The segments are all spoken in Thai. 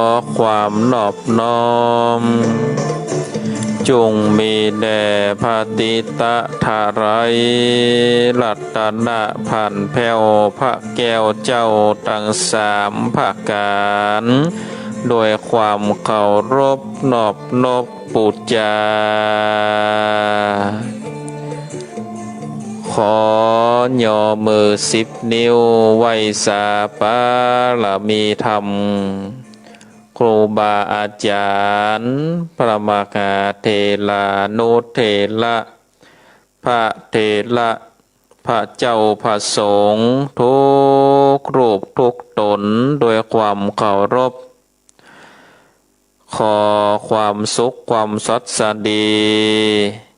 ขอความนอบน้อมจงมีแด่พระติตะทาไรรัตนะพันแผ่วพระแก้วเจ้าทั้งสามภาคการโดยความเคารพนอบนบปูจาขอย่อมือ10 นิ้วไหว้สาปาลมีธรรมครูบาอาจารย์พระมหาเถรานุเถระพระเถระพระเจ้าพระสงฆ์ทุกรูปทุกตนโดยความเคารพขอความสุขความสัตย์สันดี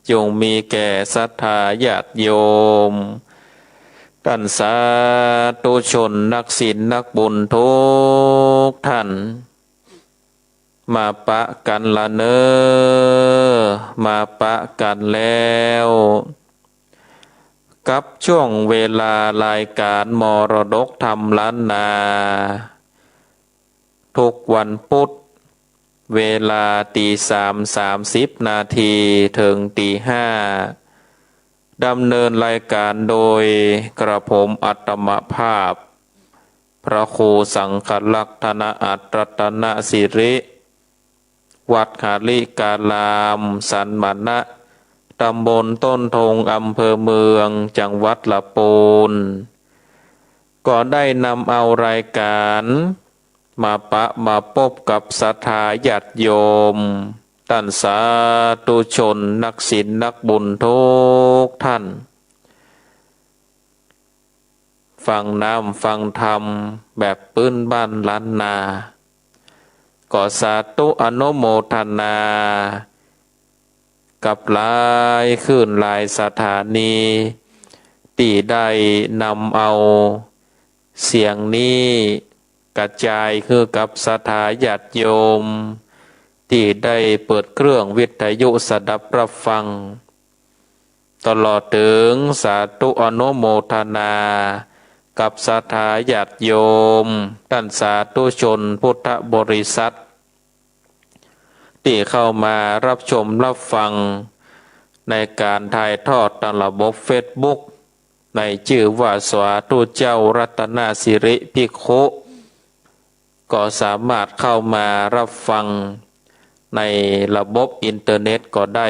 จงมีแก่ศรัทธาญาติโยมท่านสาธุชนนักศีลนักบุญทุกท่านมาปะกันละเนอมาปะกันแล้วกับช่วงเวลารายการมรดกธรรมล้านนาทุกวันพุธเวลา3:30 นาทีถึง5:00ดำเนินรายการโดยกระผมอัตมภาพพระครูสังฆลักษณอัตรัตนสิริวัดหาริการามสันมณะตำบลต้นทงอำเภอเมืองจังหวัดละปูนก็ได้นำเอารายการมาพบกับศรัทธาญาติโยมท่านสาธุชนนักศีลนักบุญทุกท่านฟังน้ำฟังธรรมแบบปื้นบ้านล้านนาก็สาธุอนุโมทนากับหลายขึ้นหลายสถานีที่ได้นำเอาเสียงนี้กระจายคือกับศรัทธาญาติโยมที่ได้เปิดเครื่องวิทยุสดับรับฟังตลอดถึงสาธุอนุโมทนากับศรัทธาญาติโยมท่านสาธุชนพุทธบริษัทที่เข้ามารับชมรับฟังในการถ่ายทอดทางระบบเฟซบุ๊กในชื่อว่าสาธุเจ้ารัตนสิริภิกขุก็สามารถเข้ามารับฟังในระบบอินเทอร์เน็ตก็ได้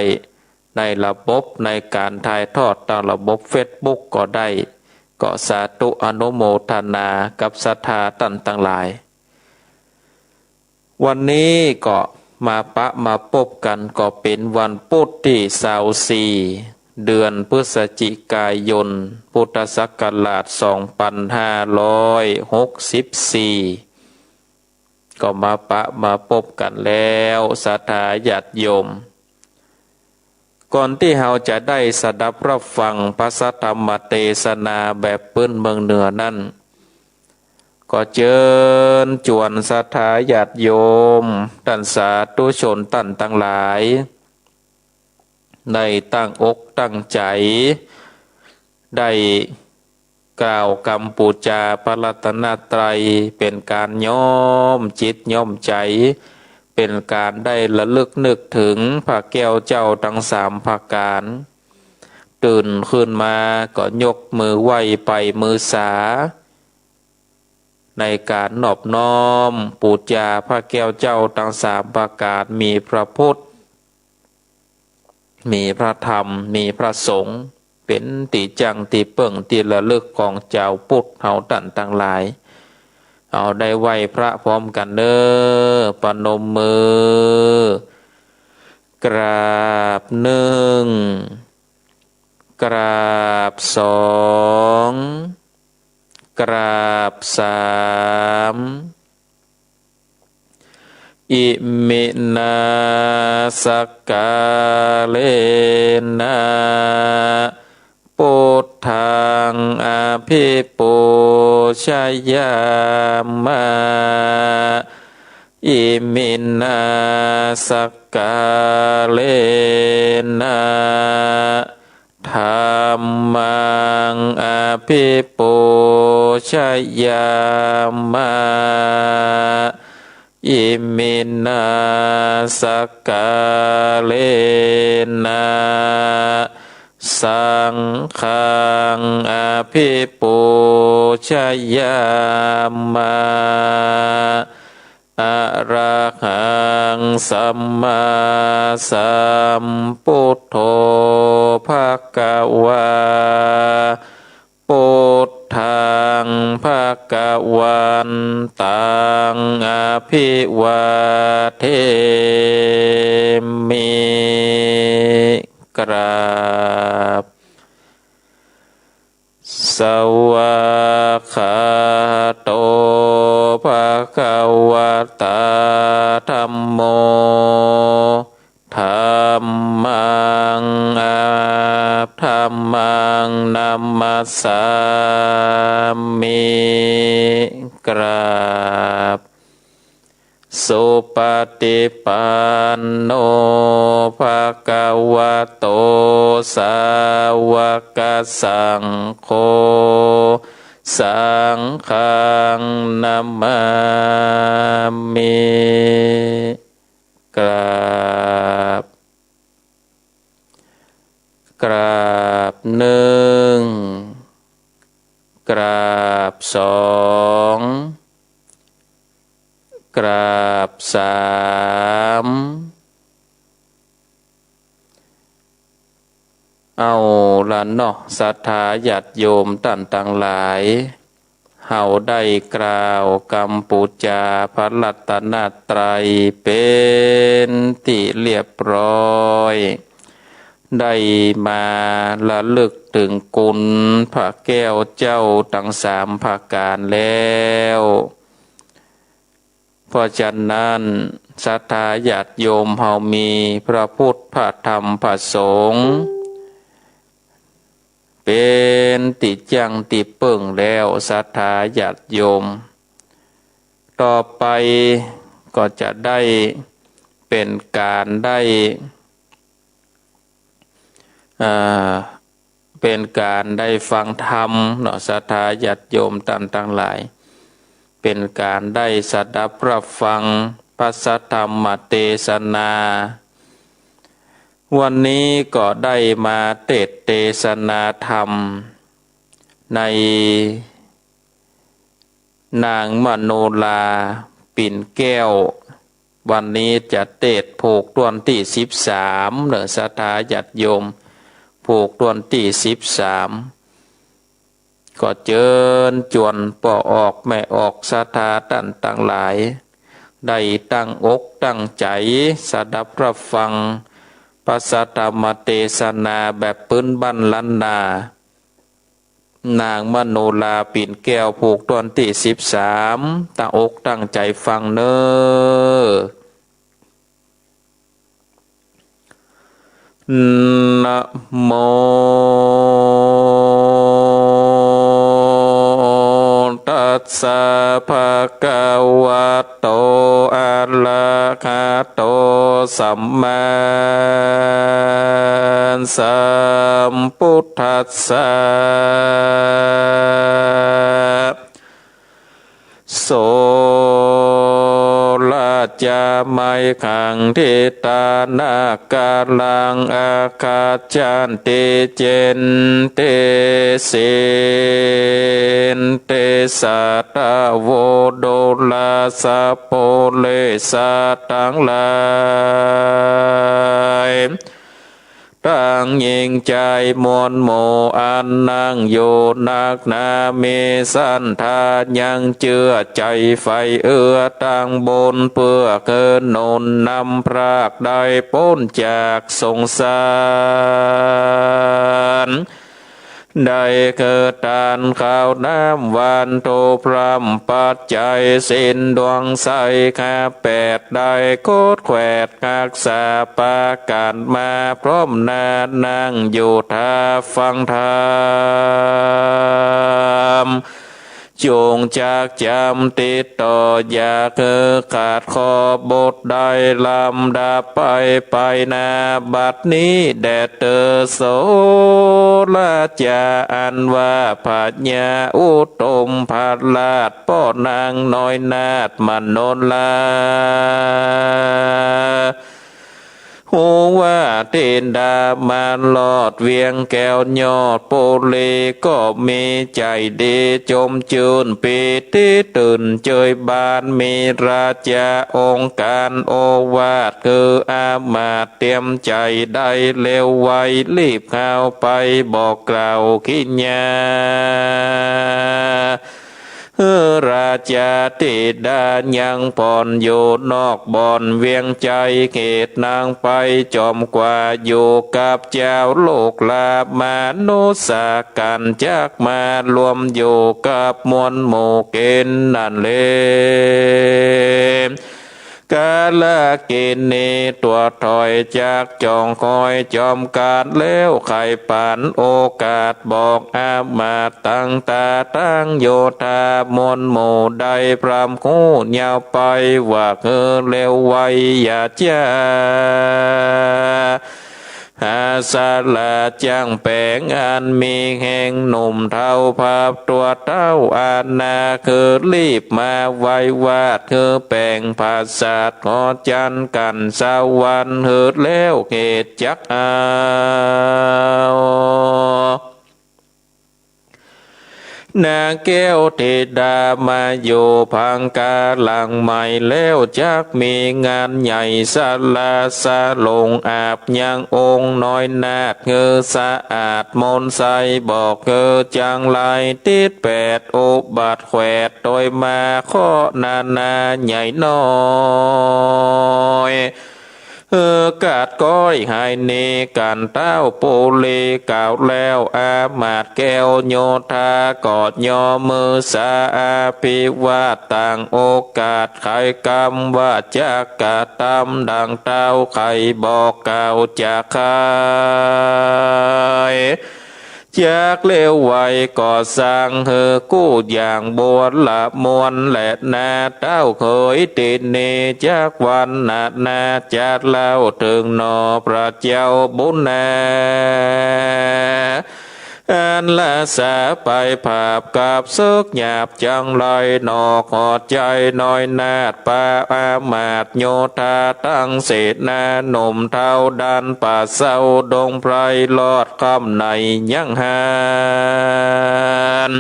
ในระบบในการถ่ายทอดทางระบบเฟซบุ๊กก็ได้ก็สาธุอนุโมทนากับศรัทธาท่านทั้งหลายวันนี้ก็มาพบกันก็เป็นวันพุธที่24เดือนพฤศจิกายนพุทธศักราช2564ก็มาพบกันแล้วศรัทธาญาติโยมก่อนที่เราจะได้สดับรับฟังพระสัทธรรมเทศนาแบบปื้นเมืองเหนือนั่นก็เชิญจวนศรัทธาญาติโยมท่านสาธุชนท่านทั้งหลายได้ตั้งอกตั้งใจได้กล่าวคำปูจาพระรัตนตรัยเป็นการย้อมจิตย้อมใจเป็นการได้ระลึกนึกถึงพระแก้วเจ้าทั้ง3ประการตื่นขึ้นมาก็ยกมือไหว้ไปมือสาในการนอบน้อมปูจาพระแก้วเจ้าทั้ง3ประการมีพระพุทธมีพระธรรมมีพระสงฆ์เป็นติจังติเปิ่งติระลึกของเจ้าพุทธเฮาท่านทั้งหลายเอาได้ไหว้พระพร้อมกันเด้อปนมมือกราบ1กราบ2กราบ3อิมินาสกกาเลนะพุทธังอภิปูชยามะอิมินาสกกาเลนะธัมมังอภิปูชยามะ อิมินาสกกาเลนะสังฆังอภิปูชยามาอะระหังสัมมาสัมพุทโธภะคะวาพุทธังภะคะวันตังอภิวาเทมิกราบสวากขาโตภะคะวะตาธัมโมธัมมังธัมมังนัมมัสสามิกราบสุปฏิปันโนภะคะวะโตสาวกสังโฆสังฆังนัมมามิกราบกราบหนึ่งกราบสองกราบสามเอาละเนาะศรัทธาญาติโยมท่านทั้งหลายเฮาได้กล่าวกรรมปูจาพระรัตนตรัยเป็นที่เรียบร้อยได้มาระลึกถึงคุณพระแก้วเจ้าทั้งสามประการแล้วเพราะฉะนั้นศรัทธาญาติโยมเฮามีพระพุทธพระธรรมพระสงฆ์เป็นติจังติเปิ่งแล้วศรัทธาญาติโยมต่อไปก็จะได้เป็นการได้เป็นการได้ฟังธรรมเนาะศรัทธาญาติโยมท่านทั้งหลายเป็นการได้สดับรับฟังพระสัทธรรมเทศนาวันนี้ก็ได้มาเทศนาธรรมในนางมโนลาปิ่นแก้ววันนี้จะเทศผูกตวนที่13เนอะศรัทธาญาติโยมผูกตวนที่13ก็เจิญจวนป่อออกแม่ออกศรัทธาท่านทั้งหลายได้ตั้งอกตั้งใจสดับรับฟังพระสัทธรรมเทศนาแบบพื้นบ้านล้านนานางมโนลาปิ่นแก้วผูกตอนที่13ตั้งอกตั้งใจฟังเนอนะโมตัสสะภะคะวะโตอะระหะโตสัมมาสัมพุทธัสสะโสราจาไมขังทิตานาคาลังอาคาจันติเจนเตสินเตสัตโวโดลาสะโพเลสะทั้งหลายตั้งยิ่งใจมวลโมอันนั่งอยู่นักนาเมสันทายังเจือใจไฟเอื้อตั้งบนเพื่อเกินนนนำพรากได้พ้นจากสงสารได้เกิดทานข้าวน้ำวันโตพรำปัจจัยสินดวงใสข้าแปดได้โคตรแขวดกักษาปาการมาพร้อมนานั่งอยู่ท่าฟังธรรม จงจากจำติดต่ออย่าขาดขอบทใดลำดับไปนาบัดนี้แดดเตอโสละจาอันว่าปัญญาอุตมภัลลาดป้อนางน้อยนาดมันโนลาหูว่าเทนดามาลอดเวียงแก้วยอดโปเลก็มีใจดีจมจูนปีติตื่นเจยบานมีราชาองค์การโอวาทคืออามาตย์เตรียมใจได้เร็วไวรีบเข้าไปบอกกล่าวขิญญาราชาธิดายังผ่อนอยู่นอกบ่อนเวียงใจเขตนางไปจอมกว่าอยู่กับเจ้าโลกลามานุสากันจากมารวมอยู่กับมวลหมู่เกณฑ์นั่นเลยกาลเกณฑ์นี้ตัวถอยจากจองคอยจอมการแล้วไข่ปานโอกาสบอกอามาตั้งตาตั้งโยธามนหมู่ใดพรำคู่ยาวไปว่าเร็วไวอย่าจ้าหาสาลาจ้างแปลงอันมีแห่งหนุ่มเท่าภาพตัวเท่าอานาคือรีบมาไว้วาดคือแปลงภาษาขอจันกันสวรรค์หืดแล้วเขตจักเอานางแก้วเทดามาอยู่พังกาหลังใหม่แล้วจักมีงานใหญ่ศาลาสาลงอาบยังองค์น้อยนาดเงือสะอาดมนใสบอกจังไรติดแปดโอบาดแขวดโดยมาข้อนาใหญ่น้อยกาดก้อยหายเนกันเต้าโปเลกล่าวแล้วอามาตย์แก้วโยธากอดยอมือสาอาภิวาทต่างโอกาสไขกรรมว่าจากกะตำดังเต้าไขบอกกล่าวจากใครจากเลี้ยวไวก่อสร้างกู้อย่างบวนละมวลและนาเต้าเคยติดเนจากวันนาจัดเล่าถึงนอพระเจ้าบุญนาอันละสาไปภาพกับซึกหยาบจังลอยนอกหอดใจน้อยนาดปาอามาตโยธาตั้งเศษนาหนุ่มเท่าดันป่าเศร้าดงไพรลอดคำในยังหาน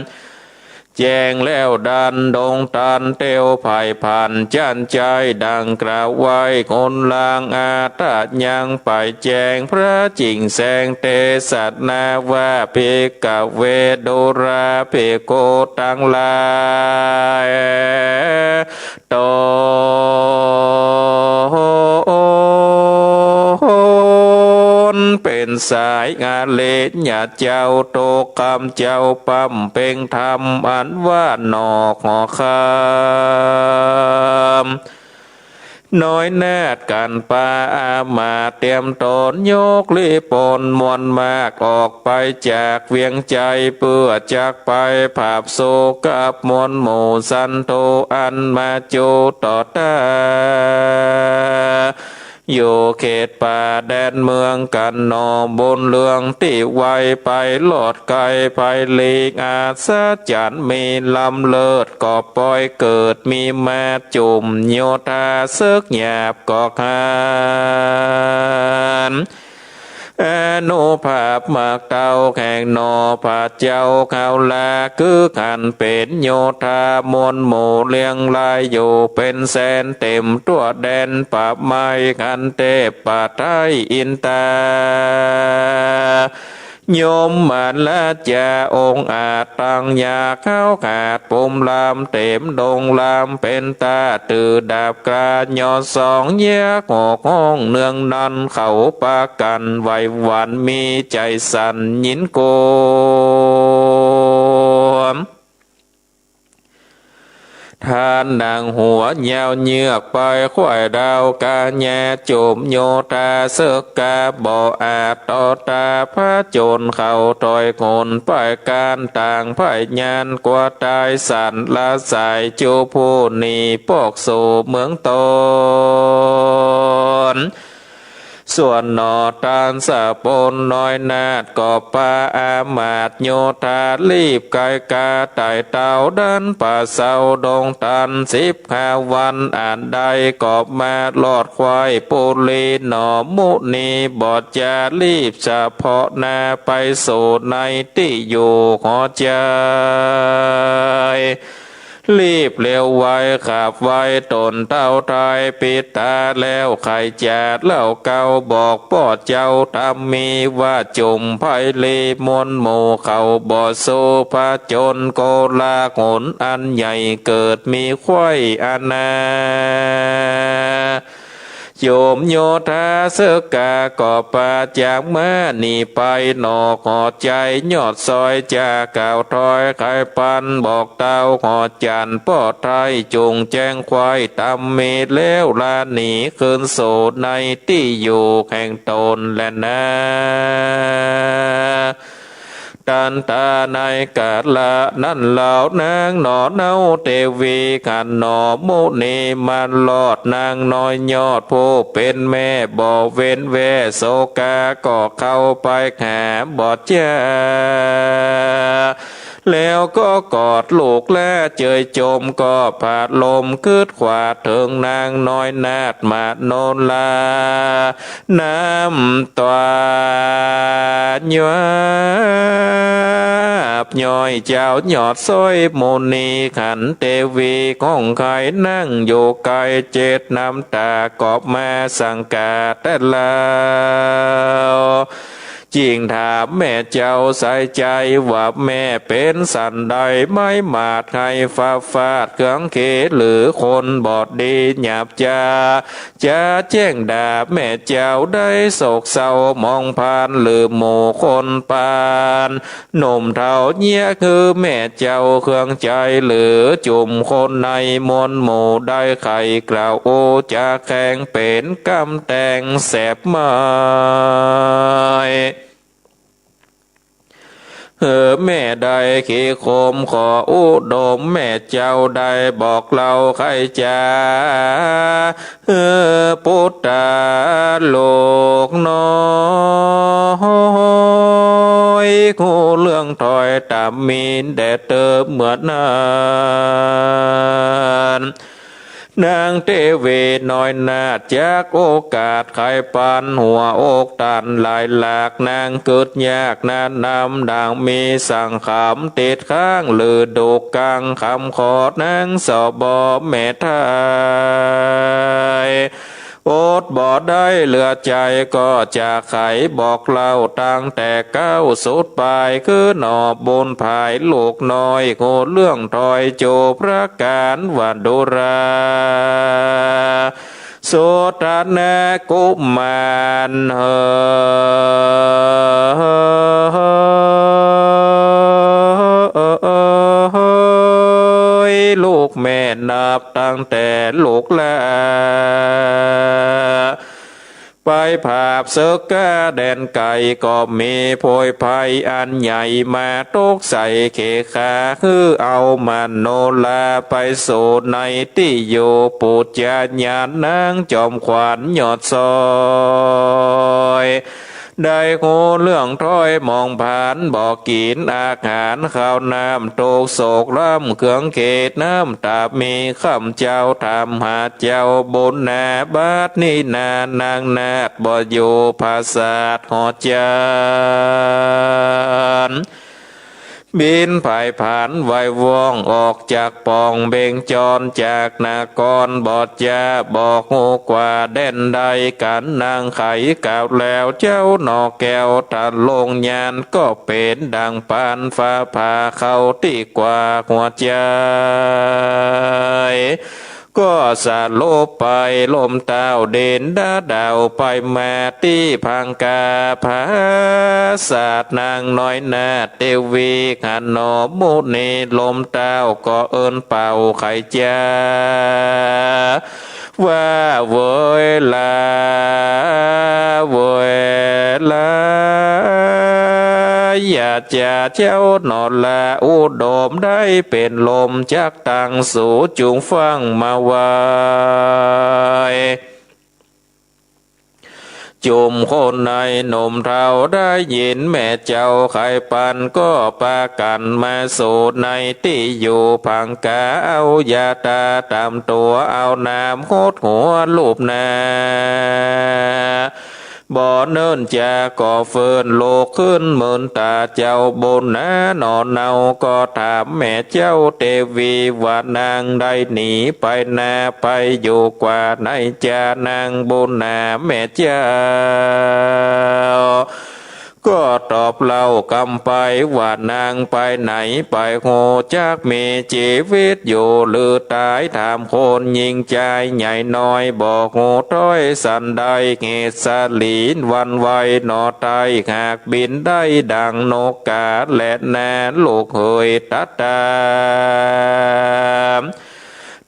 แจ้งแล้วดันดงตันเตียวไผ่ผ่านจันใจดังกล่าวไว้คนลางอาตายังไปแจ้งพระจิงแสงเตสัตนาว่าเพกเวโดราเพโกตังลายโตเป็นสายงาเลญาเจ้าโตคำเจ้าปั๊มเพ่งธรรมอันว่าหนอกหอคำน้อยแนดกันปาอามาเตรียมตนโยกลีปนมวลมากออกไปจากเวียงใจเพื่อจากไปภาพโศกับมวลหมู่สันโตอันมาโจต่อตาอยู่เขตป่าแดนเมืองกันนอบนเรืองที่ไวไปหลอดไกลไปลีกอาสาจันมีลำเลิศก่อปล่อยเกิดมีมาจุ่มโยธาเสกหยาบก่อคานอนุภาพมากเต้าแข่งนอผาเจ้าเขาลาคือขันเป็นโยธามวลหมู่เลี้ยงลายอยู่เป็นแสนเต็มตัวแดนป่าไม้ขันเทพป่าไทยอินตาโยมมันละจาองค์อาจตั้งยาเข้าขาดปุ่มลามเต็มดงลามเป็นตาตือดาบกราหยอสองแยกหอกห้องเนืองนันเขาปากันไหวหวันมีใจสั่นยินโกมท านนางหัวยาวเหยือกไปควายดาวกาแยโจมโยตาเสกกาบ่ออาจต่อตาพระโจรเข้าถอยโคนไปการต่างพยานกว่าตายสันละสายจูผู้นีปอกสู่เมืองตนส่วนนอตานสะปนน้อยนาดกอบปาอามาดโยธาลีบไกกาไต่เต่าดันป่าเศร้าดงตัน15 วันอ่านใดกอบมาลอดควายปุลีหนอมุนีบอดจารีบเฉพาะนาไปสู่ในที่อยู่ขอใจรีบเร็วไวขับไวตนเต้าไทยปิดตาแล้วไข่จาดเล่าเก่าบอกปอดเจ้าทำมีว่าจุ่มไพลีมนหมู่เขาบ่อโซพระจนโกลาหนอันใหญ่เกิดมีควายอาณาโยมโยธาเสกาก่อปาจากมานีไปหนอกหอดใจยอดซอยจากก่าวถอยไข่ปันบอกเต้าหอดจันปอดไทยจุงแจ้งควายตำมีแล้วลาหนีคืนโสดในที่อยู่แห่งตนและนาตันตาในกาละนั่นเหล่านางหนอเนาเทวีขันหนอมุนีมันลอดนางน้อยยอดผู้เป็นแม่บ่อเว้นแวโศกาก็เข้าไปหาบอดเจ้าแล้วก็กอดลูกและเจยจมก็ผาดลมคืดขวาถึงนางน้อยนาดมาโนลาน้ำตาหยาบย่อยเจ้าหยอดซอยโมนีขันเทวีของใครนั่งอยู่ไกลเจ็ดน้ำตากอบมาสังกาแต่แล้วจริงถามแม่เจ้าใส่ใจว่าแม่เป็นสันใดไม่มาดให้ฟ้าฟาดเครื่องเขหรือคนบอดดีหยาบจะแจ้งด่าแม่เจ้าได้โศกเศร้ามองผ่านหรือหมู่คนปานหนุ่มเท่าเนี้ยคือแม่เจ้าเครื่องใจหรือจุ่มคนในมวลหมู่ได้ไข่กล่าวโอจะแข่งเป็นกำแตงแสบไม้แม่ใดขี้โคมขออุดมแม่เจ้าใดบอกเราใครจะพุทธาโลกน้อยคู่เรื่องถอยตามมีนแดดเติมเหมือนนั้นนางเทวีน้อยนาดจากโอกาสไขปันหัวอกตันหลายหลากนางเกิดยากนานนำดังมีสั่งขำติดข้างหรือดูกังคำขอดนางสอบอแม่ไทยอดบ่ได้เหลือใจก็จะไขบอกเล่าตั้งแต่เก้าสุดปลายคือหนอบนภายลูกน้อยโคเรื่องถอยโจพระการวันดุราโสตนะกุมารลูกแม่นับตั้งแต่ลูกลาไปภาพเสกาแดนไก่ก็มีโพยภัยอันใหญ่มาตกใส่เขขาคือเอามันโนลาไปสู่ในที่อยู่ปุจจาญาณนางจอมขวัญยอดซอยได้โหเรื่องถ้อยมองผ่านบอกกินอาหารข้าวน้ำโตกโศกร่ำเครื่องเกตน้ำตาบมีคำเจ้าทำหาเจ้าบนนาบาดนี่นานางนาดบ่อยู่ภาษาหอจานบินผ่ายผ่านไวว่องออกจากปองเบงจรจากนากรบอดยาบอกหูกว่าเด่นใดกันนางไขกล่าวแล้วเจ้าหนอแก้วตัดลงยานก็เป็นดังปานฟ้าผ่าเข้าที่กว่าหัวใจ ก็สาโลบไปลมเต้าเด่นดาดาวไปมาที่พังกาผาศาสตร์นางน้อยนาเตวีขันนอมุนีลมเต้าก็เอินเป่าไข่จ้าว่าเวยลาเวยลาอย่าจะเจ้านอนละอุดมได้เป็นลมจากตังสู่จุงฟังมาไว้จุมคนในหนุ่มเราได้ยินแม่เจ้าไข่ปันก็ปากันมาสูดในที่อยู่พังกาเอายาตาตามตัวเอาน้ำโคตรหัวลูบนาบ่อเนิ่นจะก่อเฟินโลกขึ้นเหมือนตาเจ้าบนนะนอนเนาก็ถามแม่เจ้าเทวีว่านางได้หนีไปนาไปอยู่กว่าไหนจะนางบนนาแม่เจ้าก็ตอบเล่ากำไปว่านางไปไหนไปโหจากมีชีวิตอยู่หรือตายถามคนยิงใจใหญ่น้อยบอกโหต้อยสันใดเหตุสลีนวันไวหนอไตหากบินได้ดังนกกาและแนลูกเหยตัดตาม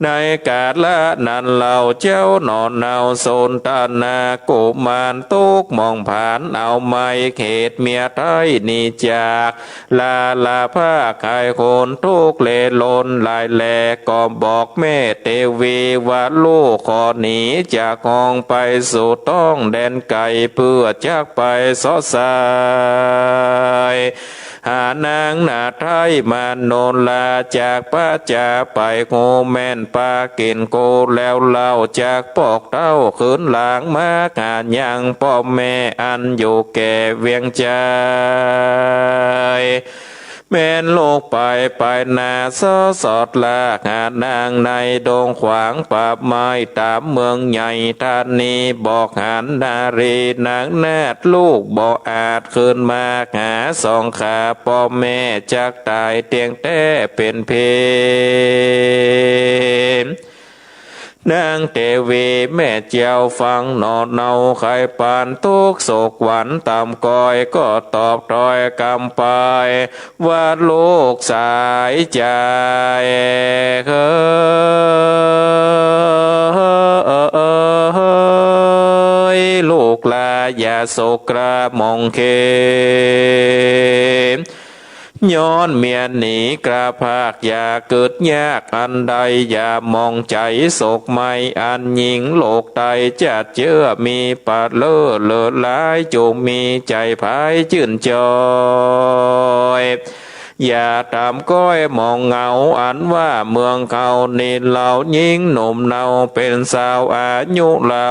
ในกาลละนั้นเราเจ้านอนเอาโซนตานากุมารตุกมองผ่านเอาไม้เขตเมียไทยนี่จากลาผ้าขายคนทุกเลลนลายแหลก็บอกแม่เทวีว่าลูกขอหนีจากห้องไปสู่ต้องแดนไก่เพื่อจากไปสอสายหานางนาไทยมาโนนลาจากป้าจ่าไปโงแม่นปากินโกแล้วเล่าจากปอกเต้าขืนหลางมากายังพ่อแม่อันอยู่แก่เวียงใจแม่นโลกไปนาสอดลากหานางในดงขวางป่าไม้ตามเมืองใหญ่ท่านนี้บอกหันนารีนางนาดลูกบ่อาจคืนมาหาสองขาพ่อแม่จากตายเตียงแต่เป็นเพนนางเทวีแม่เจ้าฟังนอนเนาไข่ปานทุกโศกหวันตามกอยก็ตอบถอยกำไปว่าลูกสายใจเฮ้ยลูกลาอย่าโศกกระมองเขมย้อนเมียหนีกระพากอย่าเกิดยากอันใดอย่ามองใจโศกไม่อันยิงโลกใดจะเชื่อมีปาเลอเลอหลายจงมีใจภายชื่นจอยอย่าตามก้อยมองเงาอันว่าเมืองเขานี่เหล่ายิงหนุ่มเนาเป็นสาวอายุเหล่า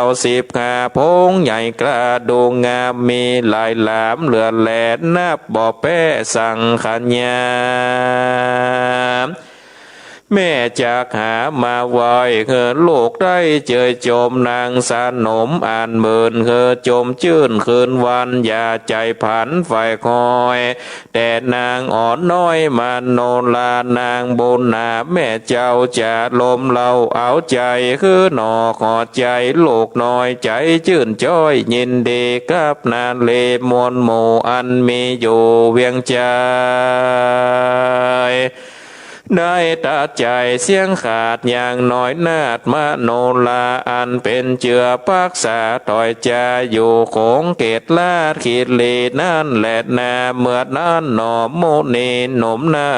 15พงใหญ่กระดูงามมีลายหลามเหลือแหลนนับบ่อแป้สังขัญญาแม่จากหามาไว้เธอลูกได้เจอจมนางสานมอ่านหมื่นเธอจมชื่นคืนวันอย่าใจผันไฟคอยแต่นางอ่อนน้อยมาโนลานางบนหน้าแม่เจ้าจะลมเราเอาใจคือหนอขอใจลูกน้อยใจชื่นจ้อยยินดีกับนาเลมวลหมู่อันมีอยู่เวียงใจได้ตัดใจเสียงขาดอย่างน้อยนาดมโนลาอันเป็นเจือปักษาถอยจาอยู่คงเกตลาดขีดลีนั่นแหละนาเมื่อนั้นหนอโมนีหนุ่มนา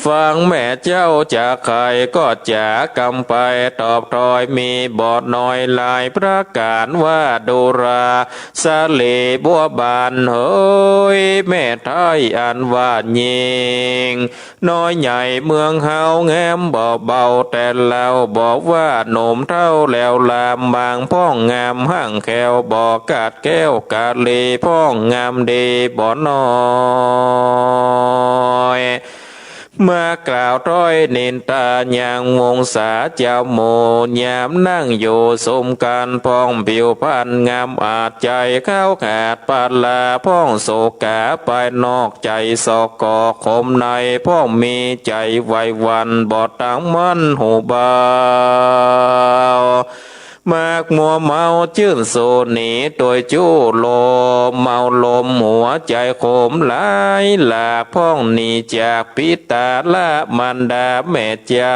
ฟังแม่เจ้าจากใครก็จะกำไปตอบถอยมีบอดน้อยลายประกาศว่าดูราสาลีบัวบานเฮ้ยแม่ไทยอันว่ายิงน้อยใหญ่เมืองเฮาแง้มเบาแต่เราบอกว่าหนุ่มเท่าแล้วลามบางพ้องงามห่างแควบอกกาดแก้วกาลีพ้องงามดีบ่น้อย เมื่อกล่าวร้อยนินตาอย่างวงศาเจ้าโมยามนั่งอยู่สมการพองผิวพันงามอาจใจเข้าขาดปาลาพ้องโศกาไปนอกใจสอกกอคมในพ้องมีใจไววันบอดตังมันหูเบามากมัวเมาชื่นโซนีโดยจู้โลมเมาลมหัวใจโคมหลายหลากพ้องหนีจากปิตาละมันดาแม่เจ้า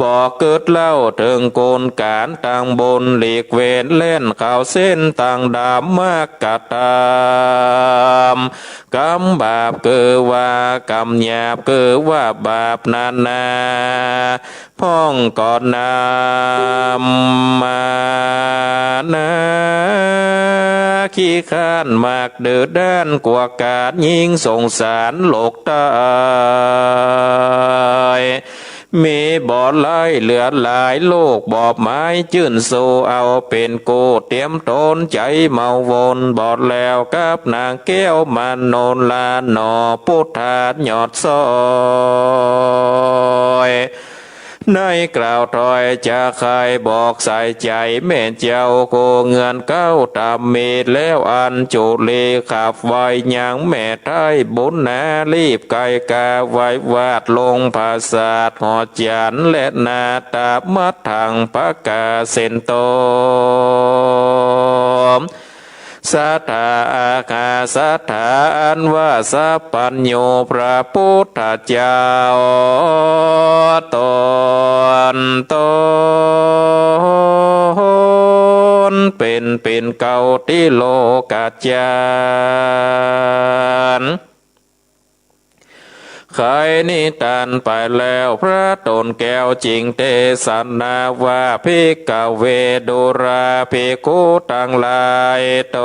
บอกเกิดเล่าถึงโกนการต่างบนหลีกเวนเล่นข่าวเส้นต่างดามมากกะตามกำบาปเกิดว่ากำหยาบเกิดว่าบาปนานาพ้องก่อนนำมานาขี้ข้านมากเดือดด้านกว่ากาดยิงสงสารโลกตายมีบ่อไล่เหลือหลายโลกบอบไม้จื่นโซเอาเป็นโกเตรียมตนใจเมาวนบอดแล้วกับนางแก้วมันโนนลาหนอพุทธาหยอดซอยในกล่าวถอยจะใครบอกใส่ใจแม่เจ้าโกเงินเก้าตามเมตแล้วอันจุลีขับไว้ยังแม่ไทยบุญนารีบไกกาไว้วาดลงภาษาทหอจันและนาตามัดทางปากาเซนโตสัทธาอาคาสัทธาอันว่าสัพพัญโยพระพุทธเจ้าตนเป็นเก่าที่โลกาจารย์ใครนิทานไปแล้วพระตนแก้วจริงเทศนาว่าภิกขเวดุราภิกขุทั้งหลายต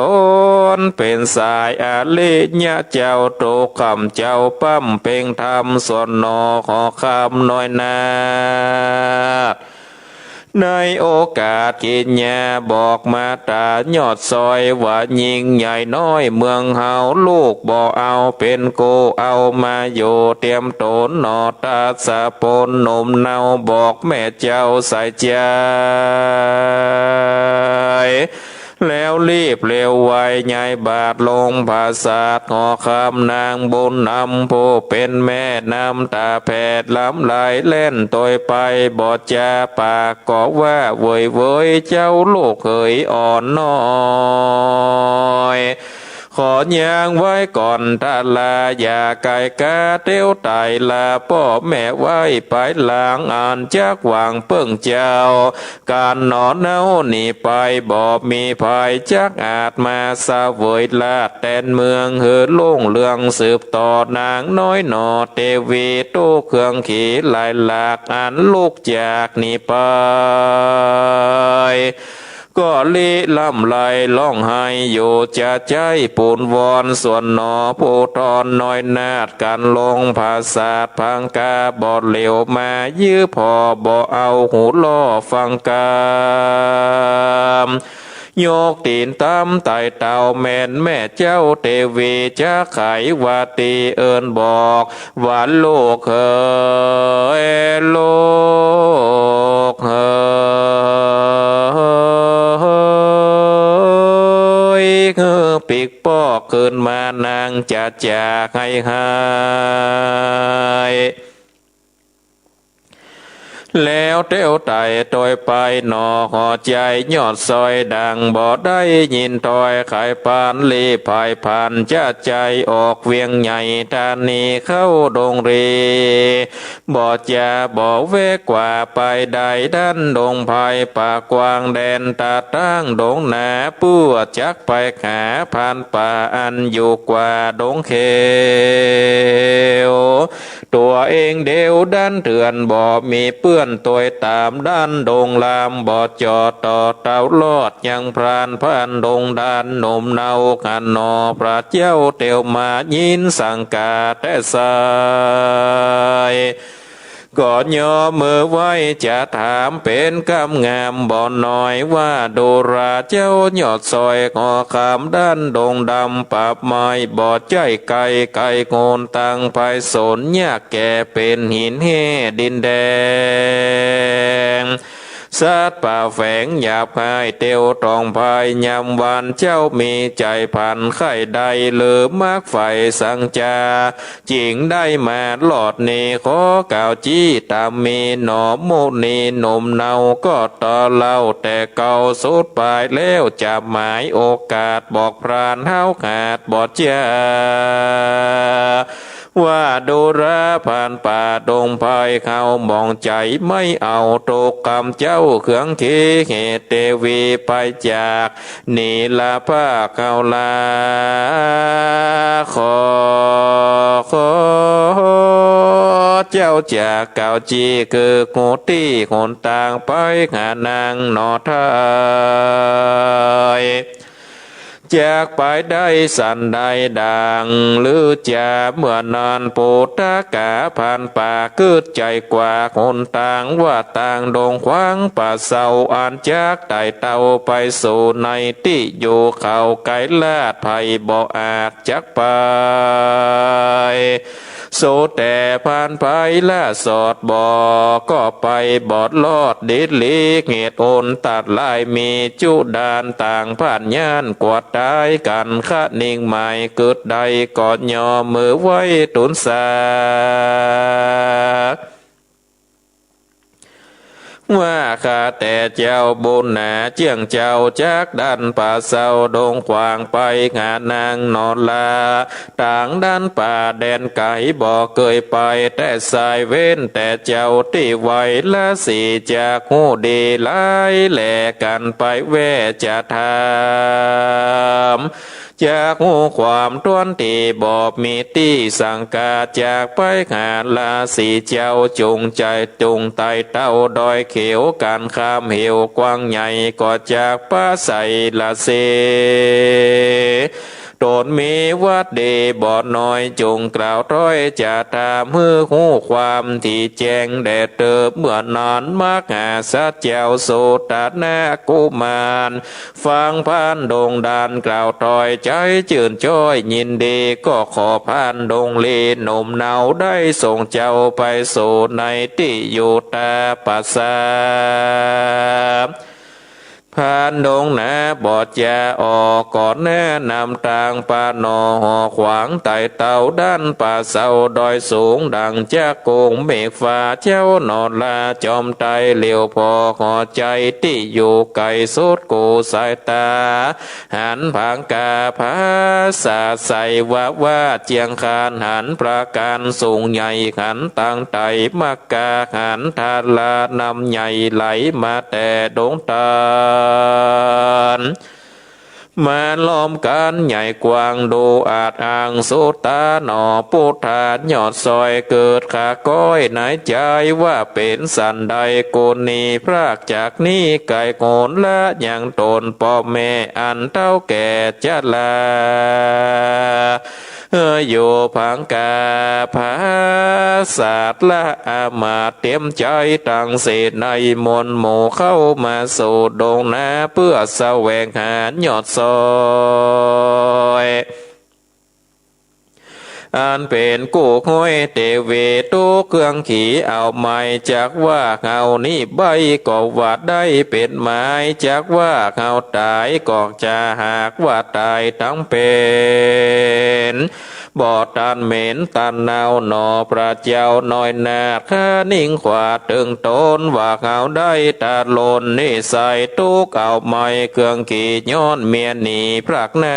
นเป็นสายอริยะเจ้าตุคำเจ้าปั้มเพ่งธรรมส่วนนอขอคำน้อยนาในโอกาสกินยาบอกมาตายอดซอยว่ายิ่งใหญ่น้อยเมืองเฮาลูกบ่เอาเป็นโกเอามาอยู่เตรียมตนนอตาสะปนนมเนาบอกแม่เจ้าใส่ใจแล้วรีบเร็วไวใหญ่บาทลงภาษาทหอคำนางบุญนำผู้เป็นแม่นำตาแผดล้ำไหลเล่นตัวไปบอดจาปากก็ว่าเวยเจ้าลูกเคยอ่อนน้อยขอย่างไว้ก่อนทาลาอย่าไก่กาเตี้ยวไตลาพ่อแม่ไว้ไปหลังอ่านจากวางเปิ้งเจ้าการนอนเน่าหนีไปบ่มีภัยจักอาจมาสาเวยลาดแตนเมืองเหือลุ่งเรืองสืบต่อนางน้อยหนอเทวีตู้เครื่องขี่ลายหลากอันลูกจากนี้ไปก็ลิล่ำไหลล่องไห้อยู่จะใจปูนวอนส่วนหนอผู้ทอนน้อยนาดกันลงภาษาพังกาบอดเหลวมายื้อพอบ่เอาหูล่อฟังกามโยกตีนตามไต่เต่าแม่นแม่เจ้าเทวีจะไขวาตีเอิญบอกว่าลูกเอ๋ยลูกเอ๋ยปีกปอกเกินมานางจะจากให้หายแล้วเต้วไต่ตอยไปหนอหอใจยอดซอยดังบ่ได้ยินถอยไข่ปานลีภายผ่านจะใจออกเวียงใหญ่ตานีเข้าดงรีบ่จะบ่เวกว่าไปใดด้านดงภายป่ากวางแดนตาตั้งดงหนาปู้จักไปขาผ่านป่าอันอยู่กว่าดงเขวตัวเองเดียวด้านเถื่อนบ่มีเปื้อนตัวตามด้านดงลามบ่จอดต่อเต่าลอดยังพรานผ่านดงด้านหนุ่มเนาขันนอพระเจ้าเตียวมายินสังกาแต่สาย ก่อนย่อมือไว้จะถามเป็นกำงามบ่อนน้อยว่าดูราเจ้ายอดซอยขอคำด้านดงดำปราบไม้บอดใจไก่ไก่โงนตังภายสนยากแก่เป็นหินแห่ดินแดงสัตว์ป่าแฝงหยาบคายเตียวตรองภายยำวันเจ้ามีใจพันไข่ใดหรือมากไฟสังจาจิงได้มาหลอดนีขอกล่าวจี้ตามมีหนอโมนีหนุ่มเนาก็ต่อเล่าแต่เก่าสุดปลายแล้วจะหมายโอกาสบอกพรานเฮาขาดบอดเจ้าว่าดูราผ่านป่าดงไผ่เขามองใจไม่เอาตกกรรมเจ้าเขืองขีเหตุเทวีไปจากนี่ละผ้าเขาลาขอเจ้าจากเก่าจีคือโคตีคนต่างไปหานางนอทายจากไปได้สันใดดังหรือจะเมื่อนานปูตากาผ่านป่าเกิดใจกว่าคนต่างว่าต่างดงขวางป่าเศร้าอ่านจากไต่เต่าไปสู่ในที่อยู่เขาไกลลาดภัยบ่อาจจักไปโสแต่ผ่านไปล่าสอดบ่อก็ไปบอดลอดดิดลีกเหตุโอนตัดลายมีจุดานต่างผ่านย่านกวาดได้กันคะนิ่งใหม่เกิดใดกอดย่อมือไว้ตุนสาว่าข้าแต่เจ้าบุญหนาเจียงเจ้าจากดันป่าเศร้าดงขวางไปงานนางนอนลาต่างด้านป่าแดนไก่บ่เคยไปแต่สายเว้นแต่เจ้าที่ไหวละสีจากหูดีหลายแหลกันไปแว่จะทำจากหูความต้วนที่บอบมีที่สังกาจากไปหาลาสีเจ้าจงใจจุงไตเต้าดอยเขียวการข้ามเหวกว้างใหญ่ก็จากป้าใสละเสโดนมีวัดดีบอดน้อยจงกล่าวถ้อยจะตามมือหูความที่แจ้งแดดเติบเมื่อนานมากหาสัจเจ้าโสตนากุมารฟังพานดงดานกล่าวถ้อยใจจื่นจ้อยยินดีก็ขอพานดงลีหนุ่มเนาได้ส่งเจ้าไปสู่ในที่อยู่ตาปัสสาผ่านดงนาบอดยาออกก่อนแนะนำทางป่าหนอหอขวางไต่เต่าด้านป่าเศร้าดอยสูงดังจากโกงเมฆฟ้าเจ้านอนลาจอมไตเหลียวพอขอใจที่อยู่ไกลสุดกูสายตาหันผางกาภาษาใสว่าเจียงคานหันประการสูงใหญ่หันตั้งไตมักกาหันทาลานำใหญ่ไหลมาแต่ดงตามาล้อมกันใหญ่กว้างดูอาจอ่างสุตาหนอพุทธายอดซอยเกิดขาก้อยไหนใจว่าเป็นสันใดโกนีพรากจากนี้ไก่โกนละยังตนพ่อแม่อันเท่าแก่จะลาอยู่พังกาภาศาสตร์ละอามาเตรียมใจตั้งเศษในมนหมู่เข้ามาสู่ดงนาเพื่อแสวงหายอดซอยอันเป็นกู้ห้อยเตเวตุเครื่องขี่เอาไม้จากว่าเขานี่ใบก็ว่าได้เป็นไม้จากว่าเขาตายก็จะหากว่าตายทั้งเป็นบ่ตันเหม็นตันนาวหนอพระเจ้าน้อยนาข้านิ่งขวาตึงตนว่าเขาได้ตาลนนิสัยทุกเอาไม้เครื่องขี่ย้อนเมียหนีพรักหน้า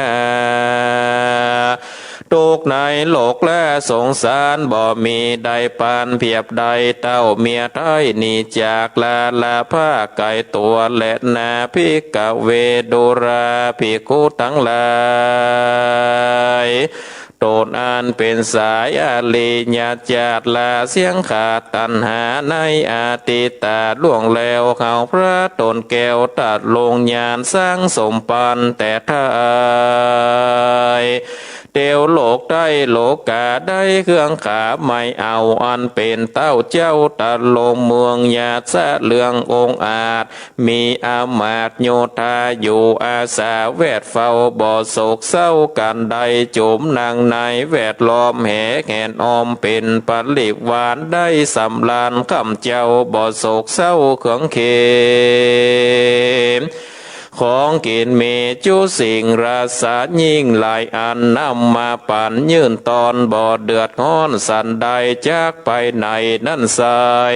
ทุกในโลกและสงสารบ่มีใดปานเพียบใดเต้าเมียไทยนี่จากลาผ้าไก่ตัวและนาพิกเวดุราภิกขุทั้งหลายโตนอันเป็นสายอาลีญาจาดลาเสียงขาดตันหาในอาติตาล่วงแล้วเขาพระตนแก้วตัดลงญาณสร้างสมปันแต่ทาย เตียวโลกได้โลกาได้เครื่องขาไม่เอาอันเป็นเต้าเจ้าตะลงเมืองญาติสะเลืององค์อาจมีอามาตย์โยธาอยู่อาสาแวดเฝ้าบ่อโศกเศร้ากันใดโจมนางในแวดล้อมแหแหนออมเป็นปลิวานได้สำลานคำเจ้าบ่อโศกเศร้าเขืองเขมของกินมีจุสิ่งราษายิ่งหลายอันนำมาปั่นยื่นตอนบ่อเดือดฮ้อนสันใดจากไปไหนนั่นสาย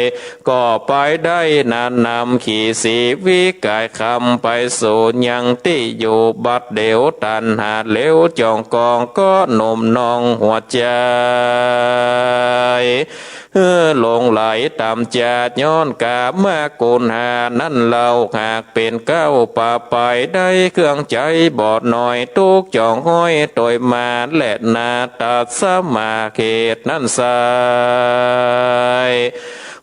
ก็ไปได้นานนำขี่สีวิกายคำไปสู่ยังที่อยู่บัดเดียวตันหาเลี้ยวจองกองก็หนุ่มนองหัวใจหลงไหลตามจาดย้อนกามากุณหานั่นเราหากเป็นเก้าป่าไปได้เครื่องใจบอดหน่อยทุกจองห้อยโดยมาและนาตัดสมาเขตนั่นสาย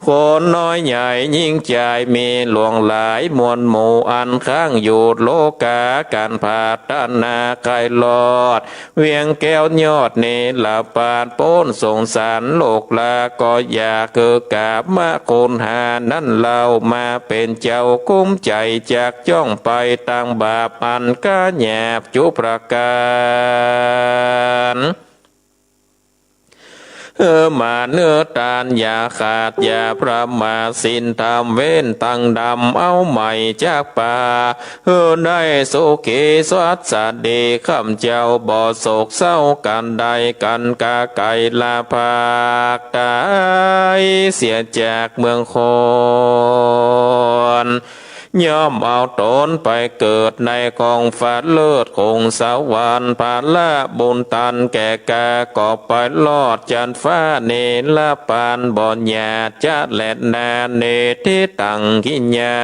คนน้อยใหญ่ยิ่งใจมีหลวงหลายมวลหมู่อันข้างอยู่โลกาการผาดานนาไกลลอดเวียงแก้วยอดเนลาปานโป้นสงสารโลกลาก็อยากเกิดกาบมาโคนหานั่นเรามาเป็นเจ้าคุ้มใจจากจ้องไปตั้งบาปอันก้าแยบจุประการมาเนื้อตานอย่าขาดอย่าประมาทสินทำเว้นตั้งดำเอาใหม่จากป่าได้สุขีสวัสดิ์ดีข้ามเจ้าบ่อโศกเศร้ากันใดกันกาไก่ลาภาคตายเสียจากเมืองคอนย่อมเอาตนไปเกิดในกองฟ้าเลิศคงสวรรค์ผ่านละบุญตันแก่กาก็ไปลอดจันฟ้าเนละปานบ่อนญาจะแลนาเนทิตังกิญญา